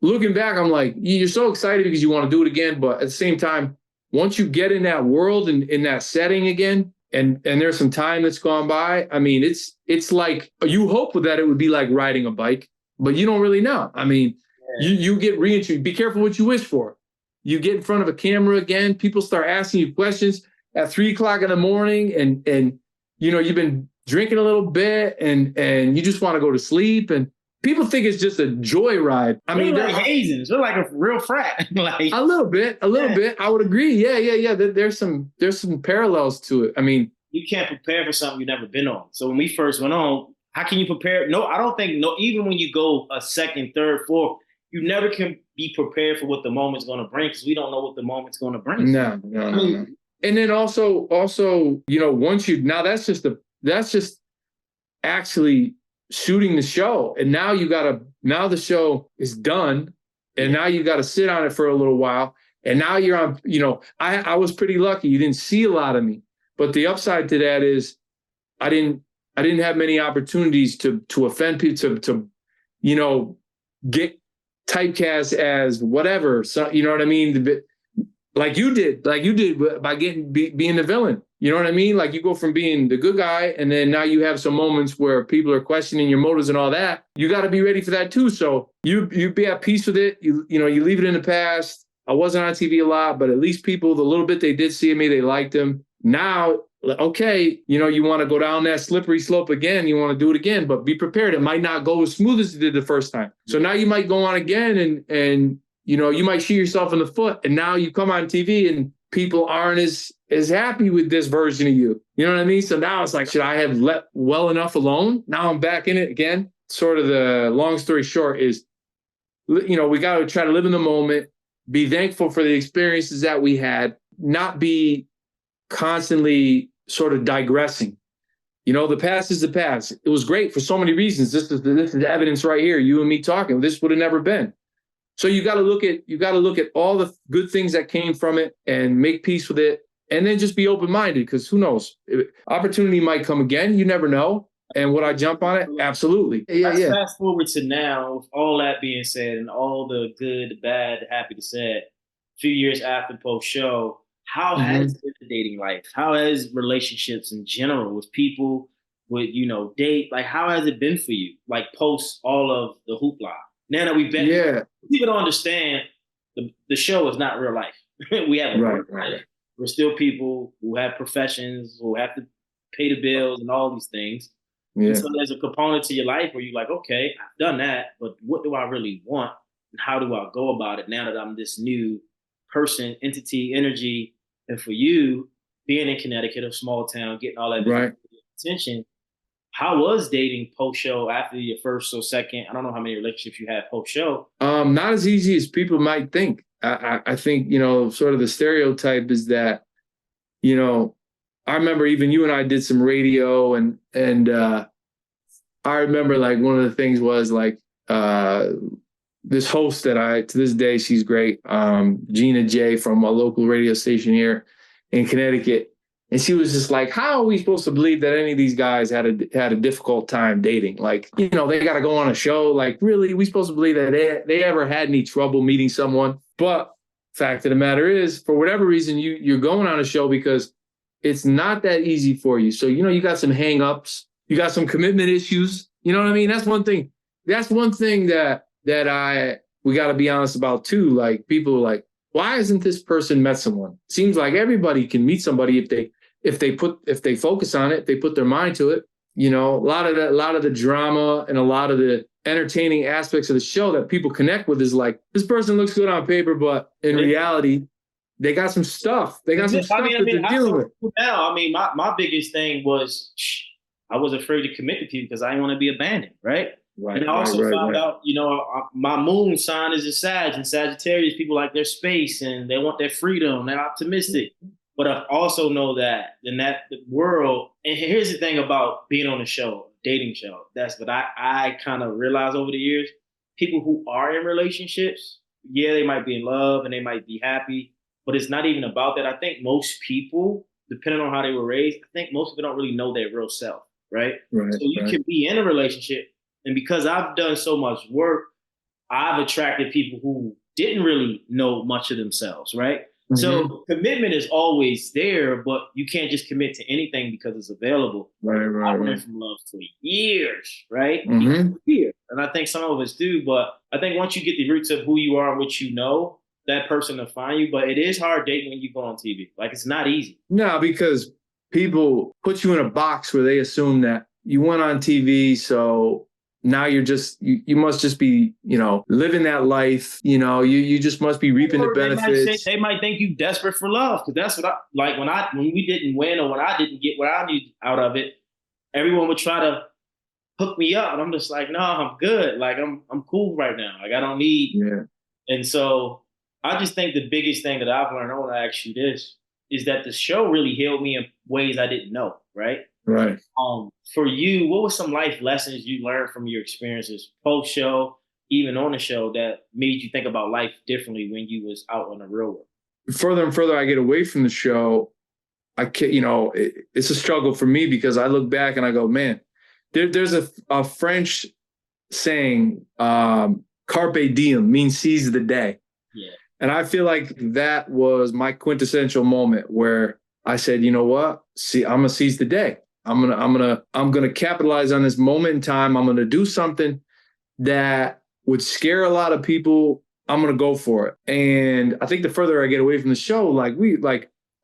looking back, I'm like, you're so excited because you want to do it again. But at the same time, once you get in that world and in that setting again, and there's some time that's gone by, I mean, it's like, you hope that it would be like riding a bike, but you don't really know. I mean, you get reintroduced. Be careful what you wish for. You get in front of a camera again, people start asking you questions at 3:00 in the morning, and you've been drinking a little bit, and you just want to go to sleep, and people think it's just a joyride. I mean, like hazings. They're like a real frat. Like a little bit. I would agree. Yeah. There's some parallels to it. I mean, you can't prepare for something you've never been on. So when we first went on, how can you prepare? No, I don't think. No, even when you go a second, third, fourth, you never can be prepared for what the moment's going to bring, because we don't know what the moment's going to bring. No. And then also, once that's just actually shooting the show, and now the show is done, and now you got to sit on it for a little while, and now you're on. I was pretty lucky. You didn't see a lot of me, but the upside to that is I didn't have many opportunities to offend people, to get typecast as whatever. So you know what I mean? Like you did by being the villain. You know what I mean? Like, you go from being the good guy, and then now you have some moments where people are questioning your motives and all that. You got to be ready for that too. So you be at peace with it. You leave it in the past. I wasn't on TV a lot, but at least people, the little bit they did see of me, they liked them. Now, okay, you want to go down that slippery slope again. You want to do it again, but be prepared. It might not go as smooth as it did the first time. So now you might go on again, and you might shoot yourself in the foot, and now you come on TV and people aren't as happy with this version of you. You know what I mean? So now it's like, should I have let well enough alone? Now I'm back in it again. Sort of the long story short is, we got to try to live in the moment, be thankful for the experiences that we had, not be constantly sort of digressing. The past is the past. It was great for so many reasons. This is the evidence right here. You and me talking. This would have never been. So you got to look at all the good things that came from it and make peace with it, and then just be open-minded, because who knows? Opportunity might come again. You never know. And would I jump on it? Absolutely. Let's fast forward to now, with all that being said, and all the good, the bad, the happy, the sad. A few years after post-show, how has been the dating life? How has relationships in general with people, with date? Like, how has it been for you? Like, post all of the hoopla. Now that we've been, people don't understand the show is not real life. We have right. We're still people who have professions, who have to pay the bills and all these things. Yeah. And so there's a component to your life where you're like, okay, I've done that, but what do I really want? And how do I go about it now that I'm this new person, entity, energy? And for you, being in Connecticut, a small town, getting all that attention, how was dating post-show after your first or second? I don't know how many relationships you had post-show. Not as easy as people might think. I think, sort of the stereotype is that, I remember even you and I did some radio, and I remember, like, one of the things was, like, this host that to this day, she's great, Gina J from a local radio station here in Connecticut. And she was just like, how are we supposed to believe that any of these guys had a difficult time dating? Like, they got to go on a show. Like, really, we supposed to believe that they ever had any trouble meeting someone? But fact of the matter is, for whatever reason, you're going on a show because it's not that easy for you. So, you got some hang-ups. You got some commitment issues. You know what I mean? That's one thing. That's one thing that we got to be honest about too. Like people are like, why hasn't this person met someone? Seems like everybody can meet somebody if they focus on it, if they put their mind to it. You know, a lot of the drama and a lot of the entertaining aspects of the show that people connect with is like, this person looks good on paper, but in reality, they got some stuff. They got some stuff that they're dealing with. Now, I mean, my biggest thing was I was afraid to commit to people because I didn't want to be abandoned, right? Right. And I also found out, you know, my moon sign is a Sag, and Sagittarius people like their space and they want their freedom. They're optimistic. But I also know that in that world, and here's the thing about being on a show, dating show, that's what I kind of realized over the years. People who are in relationships, yeah, they might be in love and they might be happy, but it's not even about that. I think most people, depending on how they were raised, I think most people don't really know their real self, right? So you can be in a relationship, and because I've done so much work, I've attracted people who didn't really know much of themselves, right? Mm-hmm. So commitment is always there, but you can't just commit to anything because it's available. I went from love for years, right? Mm-hmm. Years. And I think some of us do, but I think once you get the roots of who you are and what you know, that person will find you. But it is hard dating when you go on TV. Like, it's not easy. No, because people put you in a box where they assume that you went on TV, so now you're just, you must just be, you know, living that life. You know, you just must be reaping the benefits. They might think you desperate for love, because that's what I, like when we didn't win or when I didn't get what I needed out of it, everyone would try to hook me up. And I'm just like, no, I'm good. Like, I'm cool right now. Like, I don't need. Yeah. And so I just think the biggest thing that I've learned, I want to ask you this, is that the show really healed me in ways I didn't know, right? Right. For you, what were some life lessons you learned from your experiences post-show, even on the show, that made you think about life differently when you was out on the real world? Further and further I get away from the show, it's a struggle for me, because I look back and I go, man, there's a French saying, carpe diem, means seize the day. Yeah. And I feel like that was my quintessential moment where I said, you know what? See, I'm gonna seize the day. I'm gonna capitalize on this moment in time. I'm gonna do something that would scare a lot of people. I'm gonna go for it. And I think the further I get away from the show, I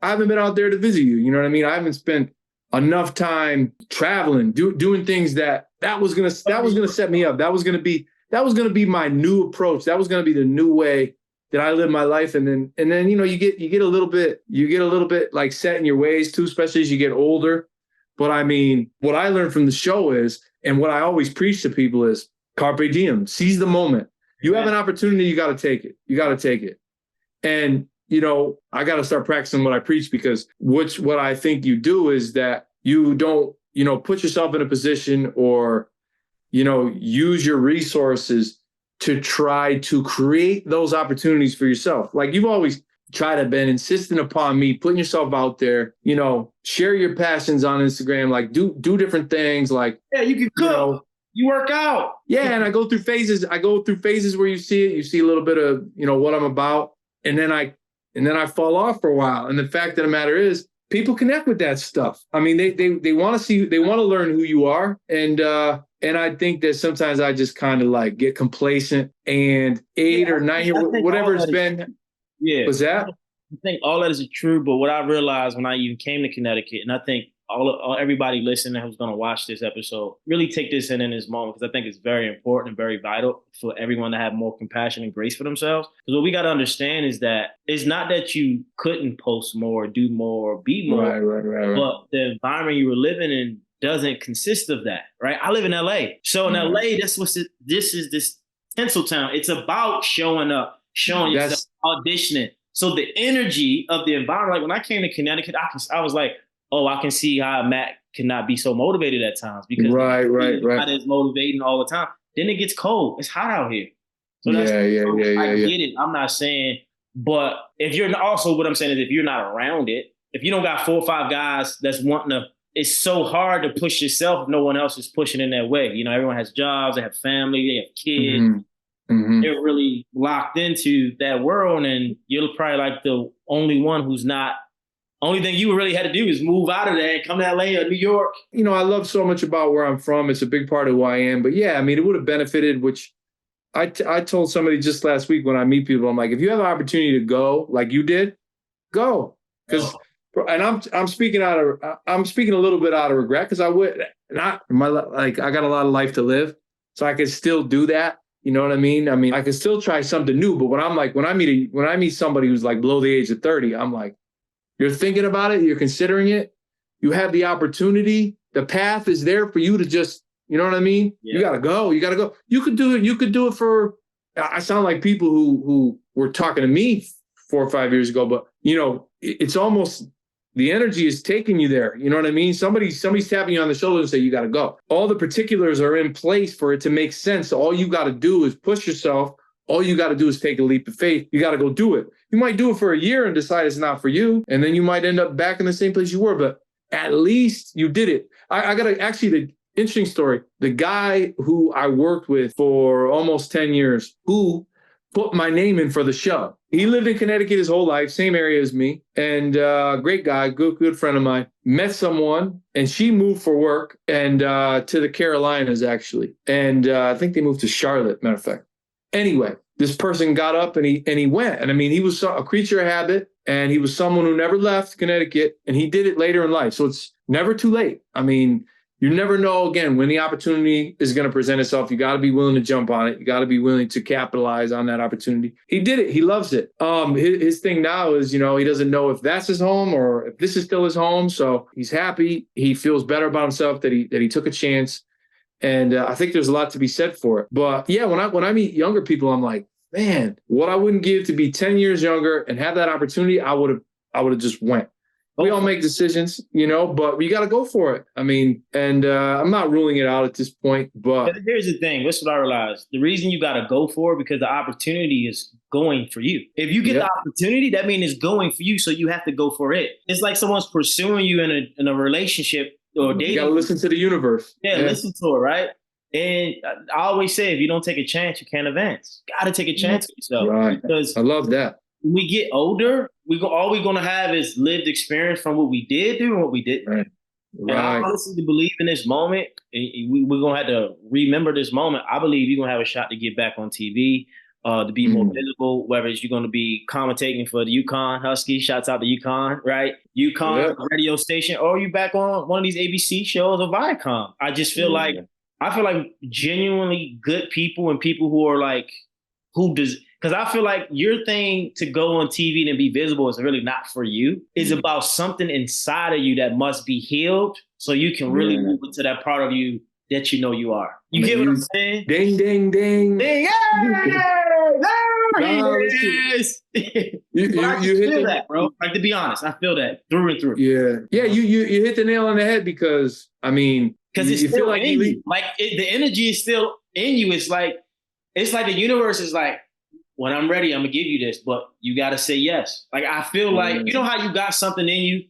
haven't been out there to visit you. You know what I mean? I haven't spent enough time traveling, doing things that was gonna set me up. That was gonna be my new approach. That was gonna be the new way that I live my life. And then, you know, you get a little bit like set in your ways too, especially as you get older. But I mean, what I learned from the show is, and what I always preach to people is, carpe diem, seize the moment. You have an opportunity, you got to take it. You got to take it. And, you know, I got to start practicing what I preach, because what I think you do is that you don't, you know, put yourself in a position or, you know, use your resources to try to create those opportunities for yourself. Like, you've always tried to been insistent upon me putting yourself out there, you know, share your passions on Instagram, like do different things. Like, yeah, you can cook, you work out. Yeah. And I go through phases where you see a little bit of, you know, what I'm about. And then I fall off for a while. And the fact of the matter is, people connect with that stuff. I mean, they want to see, they want to learn who you are. And I think that sometimes I just kind of like get complacent, and 8 or 9 years, whatever it's been. Yeah. Was that? I think all that is true. But what I realized when I even came to Connecticut, and I think everybody listening who's going to watch this episode, really take this in this moment, because I think it's very important and very vital for everyone to have more compassion and grace for themselves. Because what we got to understand is that it's not that you couldn't post more, do more, or be more, right. But the environment you were living in doesn't consist of that, right? I live in LA. So in LA, this is this Tinseltown. It's about showing up, showing yourself, auditioning. So the energy of the environment, like when I came to Connecticut, I was like, oh, I can see how Matt cannot be so motivated at times, because not as motivating all the time. Then it gets cold. It's hot out here. So I get it. I'm not saying, but if you're also, what I'm saying is, if you're not around it, if you don't got 4 or 5 guys that's wanting to, it's so hard to push yourself if no one else is pushing in that way. You know, everyone has jobs, they have family, they have kids. Mm-hmm. They're really locked into that world, and you're probably like the only one who's not Only thing you really had to do is move out of there and come to LA or New York. You know, I love so much about where I'm from. It's a big part of who I am. But yeah, I mean, it would have benefited, which I told somebody just last week when I meet people, I'm like, if you have an opportunity to go like you did, go. Because, and I'm speaking a little bit out of regret, because I would not, I got a lot of life to live. So I could still do that. You know what I mean? I mean, I could still try something new. But when I meet somebody who's like below the age of 30, I'm like, you're thinking about it, you're considering it, you have the opportunity, the path is there for you to just, you know what I mean? Yeah. You gotta go. You could do it for, I sound like people who were talking to me 4 or 5 years ago, but you know, it's almost, the energy is taking you there. You know what I mean? Somebody's tapping you on the shoulder and say, you gotta go. All the particulars are in place for it to make sense. All you gotta do is push yourself. All you got to do is take a leap of faith. You got to go do it. You might do it for a year and decide it's not for you. And then you might end up back in the same place you were, but at least you did it. I got to actually, the interesting story, the guy who I worked with for almost 10 years, who put my name in for the show. He lived in Connecticut his whole life, same area as me. And great guy, good friend of mine. Met someone and she moved for work and to the Carolinas, actually. And I think they moved to Charlotte, matter of fact. Anyway, this person got up and he went. And I mean, he was a creature of habit, and he was someone who never left Connecticut, and he did it later in life. So it's never too late. I mean, you never know, again, when the opportunity is going to present itself. You got to be willing to jump on it. You got to be willing to capitalize on that opportunity. He did it. He loves it. His thing now is, you know, he doesn't know if that's his home or if this is still his home. So he's happy. He feels better about himself that he took a chance. And I think there's a lot to be said for it. But yeah, when I meet younger people, I'm like, man, what I wouldn't give to be 10 years younger and have that opportunity, I would have just went. We all make decisions, you know, but we got to go for it. I mean, and I'm not ruling it out at this point, but here's the thing. This is what I realized. The reason you got to go for it because the opportunity is going for you. If you get the opportunity, that means it's going for you. So you have to go for it. It's like someone's pursuing you in a relationship or dating. You got to listen to the universe. Yeah, listen to it, right? And I always say, if you don't take a chance, you can't advance. Got to take a chance on yourself. Right. Because I love that. When we get older, all we're going to have is lived experience from what we did do and what we didn't. Right. And I honestly believe in this moment, we're going to have to remember this moment. I believe you're going to have a shot to get back on TV, to be more visible, whether it's you're going to be commentating for the UConn Husky, shouts out to UConn, right? UConn radio station, or you back on one of these ABC shows or Viacom. I just feel like, genuinely good people and people who are like, because I feel like your thing to go on TV and be visible is really not for you. It's about something inside of you that must be healed so you can really move into that part of you that you know you are. You get what I'm saying? Ding, ding, ding. Ding, You feel that, bro. Like, to be honest, I feel that through and through. Yeah. You hit the nail on the head because, I mean, because it's still like in you. Like the energy is still in you. It's like the universe is like, when I'm ready, I'm gonna give you this, but you gotta say yes. Like, I feel like, you know how you got something in you,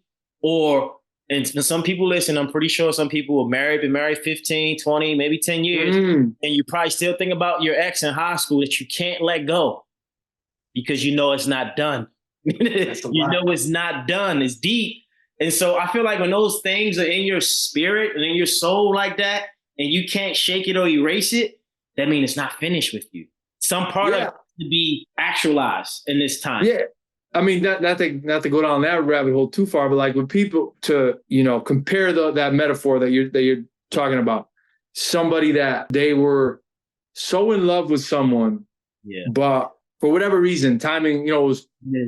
and some people listen, I'm pretty sure some people been married 15, 20, maybe 10 years, and you probably still think about your ex in high school that you can't let go because you know it's not done. You know it's not done. It's deep. And so I feel like when those things are in your spirit and in your soul like that, and you can't shake it or erase it, that means it's not finished with you. Some part of it to be actualized in this time. Yeah. I mean, not to go down that rabbit hole too far, but like when people to, you know, compare that metaphor that you're talking about, somebody that they were so in love with someone, but for whatever reason, timing, you know, was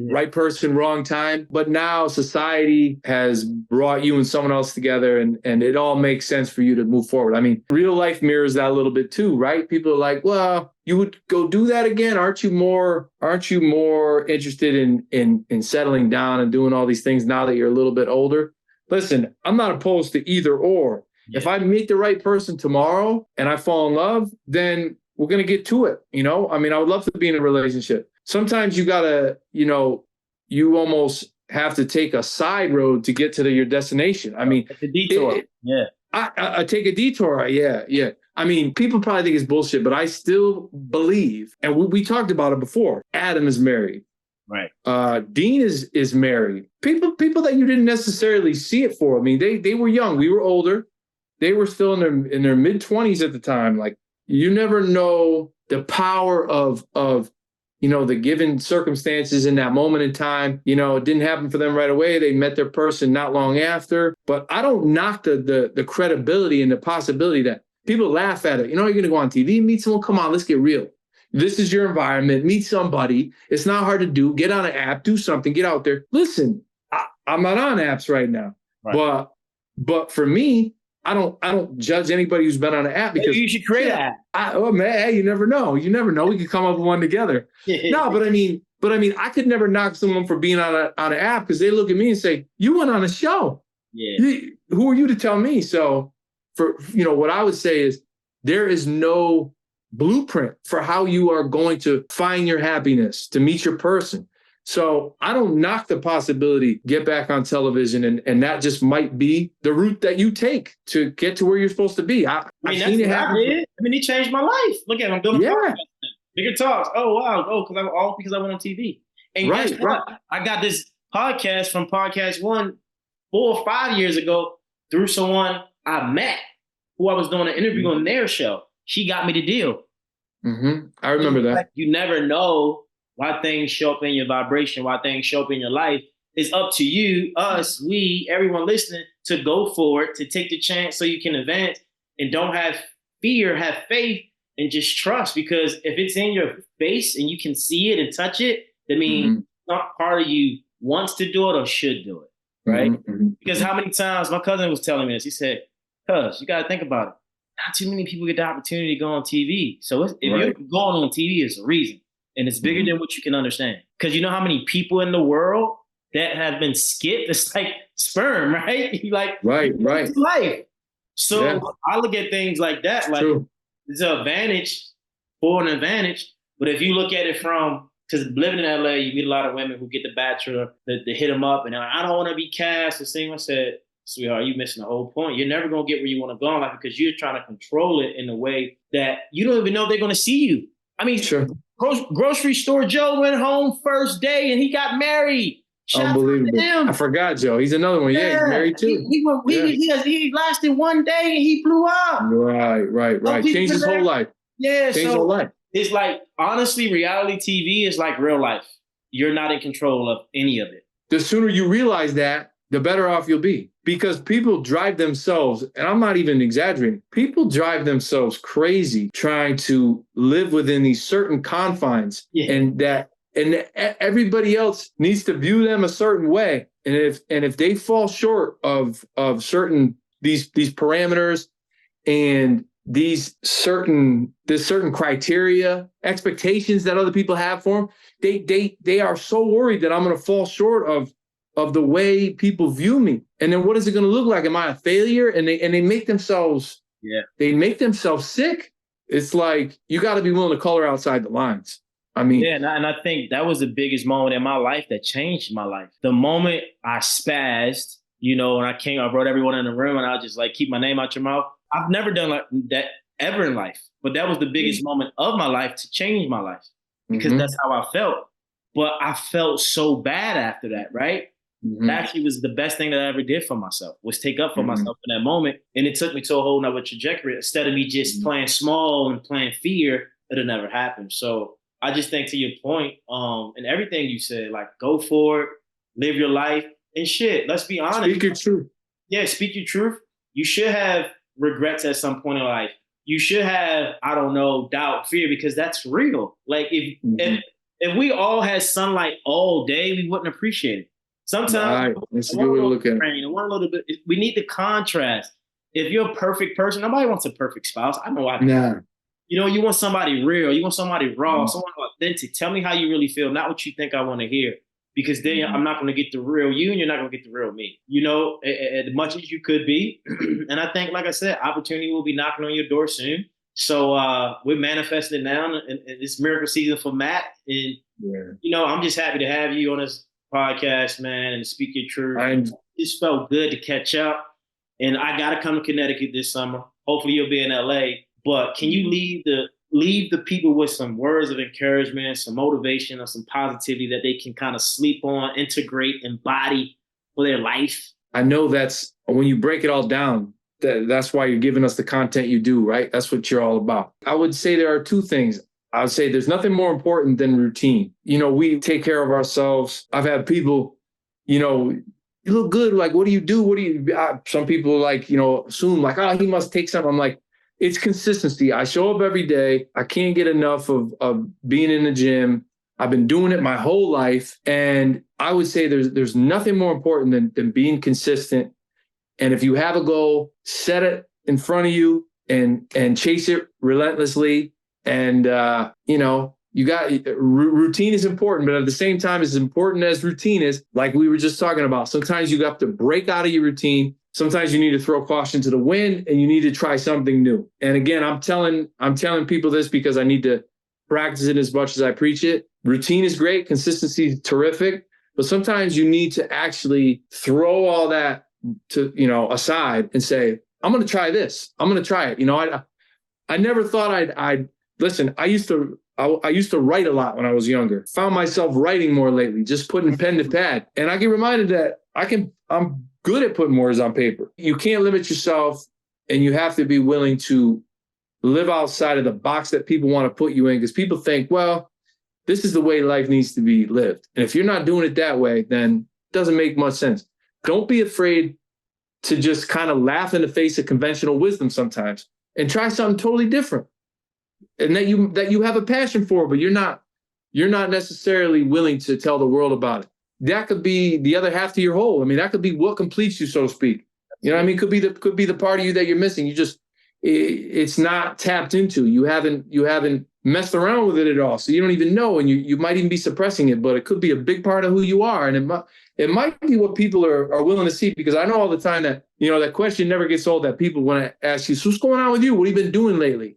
right person, wrong time. But now society has brought you and someone else together, and it all makes sense for you to move forward. I mean, real life mirrors that a little bit too, right? People are like, well, you would go do that again? Aren't you more interested in settling down and doing all these things now that you're a little bit older? Listen, I'm not opposed to either or. If I meet the right person tomorrow and I fall in love, then we're going to get to it. You know, I mean, I would love to be in a relationship. Sometimes you got to, you know, you almost have to take a side road to get to your destination. I mean, it's a detour. I take a detour. Yeah. I mean, people probably think it's bullshit, but I still believe, and we talked about it before, Adam is married. Dean is married. People that you didn't necessarily see it for. I mean, they were young. We were older. They were still in their mid-20s at the time. Like, you never know the power of the given circumstances in that moment in time. It didn't happen for them right away. They met their person not long after. But I don't knock the credibility and the possibility that people laugh at it. You're going to go on TV, meet someone. Come on, let's get real. This is your environment. Meet somebody. It's not hard to do. Get on an app, do something, get out there. Listen, I'm not on apps right now, but for me, I don't judge anybody who's been on an app, because maybe you should create an app. Man, you never know. You never know. We could come up with one together. No, but I mean, I could never knock someone for being on an app, because they look at me and say, "You went on a show. Yeah. Who are you to tell me?" So, for what I would say is, there is no blueprint for how you are going to find your happiness, to meet your person. So I don't knock the possibility, get back on television, and that just might be the route that you take to get to where you're supposed to be. I've seen it happen. It changed my life. Look at it, I'm doing a podcast. Bigger talks. Oh, wow. Oh, because I went on TV. And guess what? I got this podcast from Podcast One 4 or 5 years ago through someone I met who I was doing an interview on their show. She got me the deal. Mm-hmm. I remember that. You never know why things show up in your vibration, why things show up in your life. It's up to you, us, we, everyone listening, to go for it, to take the chance so you can advance, and don't have fear, have faith, and just trust. Because if it's in your face and you can see it and touch it, that means not part of you wants to do it or should do it, right? Mm-hmm. Because how many times, my cousin was telling me this, he said, "Cuz, you got to think about it. Not too many people get the opportunity to go on TV. So if you're going on TV, it's a reason. And it's bigger than what you can understand. Because you know how many people in the world that have been skipped? It's like sperm, right? Right. Life. So I look at things like that. Like, it's an advantage for an advantage. But if you look at it from, because living in LA, you meet a lot of women who get the Bachelor, they hit them up, and they're like, "I don't want to be cast or single." I said, "Sweetheart, you missing the whole point. You're never going to get where you want to go in life, because you're trying to control it in a way that you don't even know they're going to see you." I mean, grocery store Joe went home first day and he got married. Unbelievable. I forgot Joe. He's another one. Yeah, he's married too. He lasted one day and he blew up. Right. Changed his whole life. Yeah. Changed his whole life. It's like, honestly, reality TV is like real life. You're not in control of any of it. The sooner you realize that, the better off you'll be. Because people drive themselves, and I'm not even exaggerating, people drive themselves crazy trying to live within these certain confines, and everybody else needs to view them a certain way. And if they fall short of certain these parameters and this certain criteria, expectations that other people have for them, they are so worried that I'm going to fall short of the way people view me. And then what is it going to look like? Am I a failure? And they make themselves sick. It's like, you got to be willing to color outside the lines. I mean, and I think that was the biggest moment in my life that changed my life. The moment I spazzed, and I brought everyone in the room, and I was just like, "Keep my name out your mouth." I've never done like that ever in life, but that was the biggest moment of my life to change my life, because that's how I felt. But I felt so bad after that, right? That actually was the best thing that I ever did for myself, was take up for myself in that moment. And it took me to a whole nother trajectory. Instead of me just playing small and playing fear, it'll never happen. So I just think, to your point, and everything you said, like, go for it, live your life, and shit. Let's be honest. Speak your truth. Yeah, speak your truth. You should have regrets at some point in life. You should have, I don't know, doubt, fear, because that's real. Like, if we all had sunlight all day, we wouldn't appreciate it. Sometimes that's a good way to look at it. We need the contrast. If you're a perfect person, nobody wants a perfect spouse. I know I do. Nah. You want somebody real. You want somebody raw, someone authentic. Tell me how you really feel, not what you think I want to hear. Because then I'm not going to get the real you, and you're not going to get the real me. As much as you could be. And I think, like I said, opportunity will be knocking on your door soon. So we're manifesting now, and it's miracle season for Matt. And I'm just happy to have you on this podcast, man, and speak your truth. It just felt good to catch up. And I got to come to Connecticut this summer. Hopefully you'll be in LA. But can you leave leave the people with some words of encouragement, some motivation, or some positivity that they can kind of sleep on, integrate, embody for their life? I know that's when you break it all down, that's why you're giving us the content you do, right? That's what you're all about. I would say there are two things. I would say there's nothing more important than routine. We take care of ourselves. I've had people, you look good. Like, what do you do? Some people like, assume like, oh, he must take something. I'm like, it's consistency. I show up every day. I can't get enough of being in the gym. I've been doing it my whole life. And I would say there's nothing more important than being consistent. And if you have a goal, set it in front of you and chase it relentlessly. And, you got routine is important, but at the same time, as important as routine is, like we were just talking about, sometimes you have to break out of your routine. Sometimes you need to throw caution to the wind and you need to try something new. And again, I'm telling people this because I need to practice it as much as I preach it. Routine is great. Consistency is terrific. But sometimes you need to actually throw all that aside and say, I'm going to try this. I'm going to try it. I never thought I'd listen. I used to write a lot when I was younger. Found myself writing more lately, just putting pen to pad. And I get reminded that I'm good at putting words on paper. You can't limit yourself, and you have to be willing to live outside of the box that people want to put you in, because people think, well, this is the way life needs to be lived. And if you're not doing it that way, then it doesn't make much sense. Don't be afraid to just kind of laugh in the face of conventional wisdom sometimes and try something totally different. And that you have a passion for, but you're not necessarily willing to tell the world about it. That could be the other half to your whole. I mean, that could be what completes you, so to speak. You know what I mean? Could be the part of you that you're missing. It's not tapped into. You haven't messed around with it at all. So you don't even know, and you might even be suppressing it, but it could be a big part of who you are. And it might be what people are willing to see, because I know all the time that, that question never gets old, that people want to ask you, so what's going on with you? What have you been doing lately?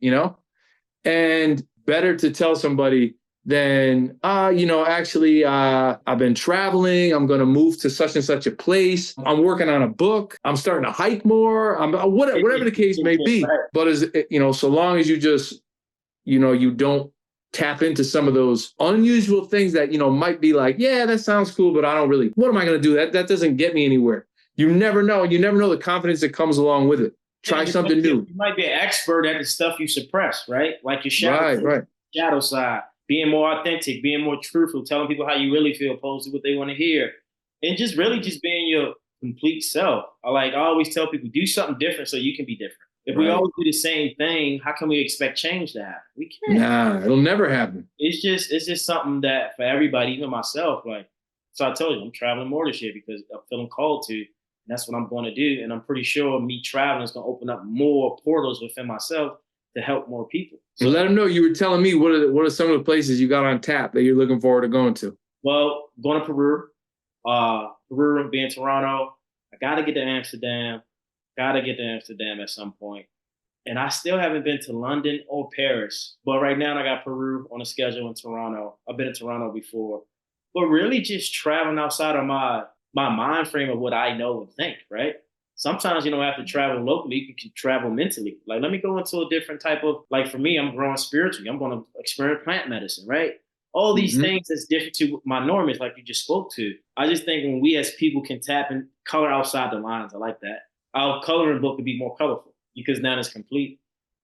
And better to tell somebody than, actually, I've been traveling. I'm going to move to such and such a place. I'm working on a book. I'm starting to hike more. Whatever the case may be. But so long as you just, you don't tap into some of those unusual things that, might be like, yeah, that sounds cool, but I don't really, what am I going to do? That doesn't get me anywhere. You never know. You never know the confidence that comes along with it. Try something new. You might be an expert at the stuff you suppress, right? Like your shadow side, being more authentic, being more truthful, telling people how you really feel opposed to what they want to hear. And just really just being your complete self. I always tell people, do something different so you can be different. If we always do the same thing, how can we expect change to happen? We can't. Nah, it'll never happen. It's just something that for everybody, even myself, so I told you, I'm traveling more this year because I'm feeling called to. That's what I'm going to do. And I'm pretty sure me traveling is going to open up more portals within myself to help more people. So let them know. You were telling me what are some of the places you got on tap that you're looking forward to going to? Well, going to Peru, being Toronto. I got to get to Amsterdam. At some point. And I still haven't been to London or Paris. But right now I got Peru on the schedule in Toronto. I've been to Toronto before. But really just traveling outside of my mind frame of what I know and think, right? Sometimes you don't have to travel locally. You can travel mentally. Like, let me go into a different type of, for me, I'm growing spiritually. I'm going to experiment plant medicine, right? All these things that's different to my normies, like you just spoke to. I just think when we as people can tap and color outside the lines, I like that. Our coloring book could be more colorful because now it's complete.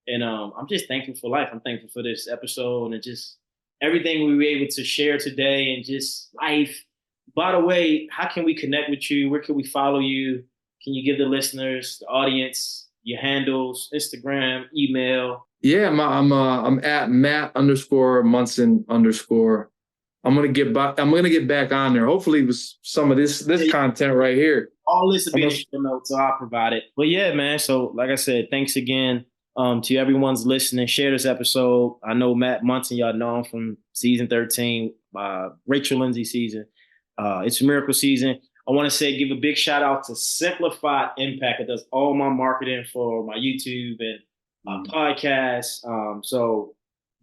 And I'm just thankful for life. I'm thankful for this episode and just everything we were able to share today and just life. By the way, how can we connect with you? Where can we follow you? Can you give the listeners, the audience, your handles, Instagram, email? Yeah, I'm at Matt_Munson_. I'm gonna get back on there. Hopefully with some of this content right here. All this will be in the show notes, so I'll provide it. But yeah, man. So like I said, thanks again to everyone's listening. Share this episode. I know Matt Munson, y'all know him from season 13, Rachel Lindsay season. It's a miracle season. I want to say, give a big shout out to Simplified Impact. It does all my marketing for my YouTube and podcast. So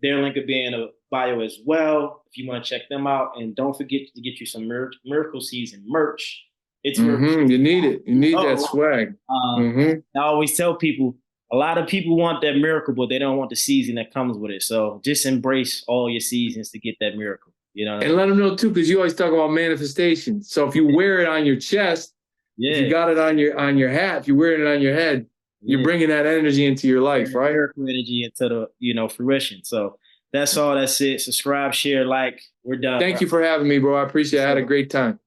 their link will be in the bio as well if you want to check them out. And don't forget to get you some miracle season merch. It's you need it. You need that swag. I always tell people, a lot of people want that miracle, but they don't want the season that comes with it. So just embrace all your seasons to get that miracle. You know what I And mean? let them know too, because you always talk about manifestation. So if you wear it on your chest, if you got it on your hat, if you're wearing it on your head, you're bringing that energy into your life, right? Miracle energy into the, fruition. So that's all. That's it. Subscribe, share, like. We're done. Thank you for having me, bro. I appreciate it. I had a great time.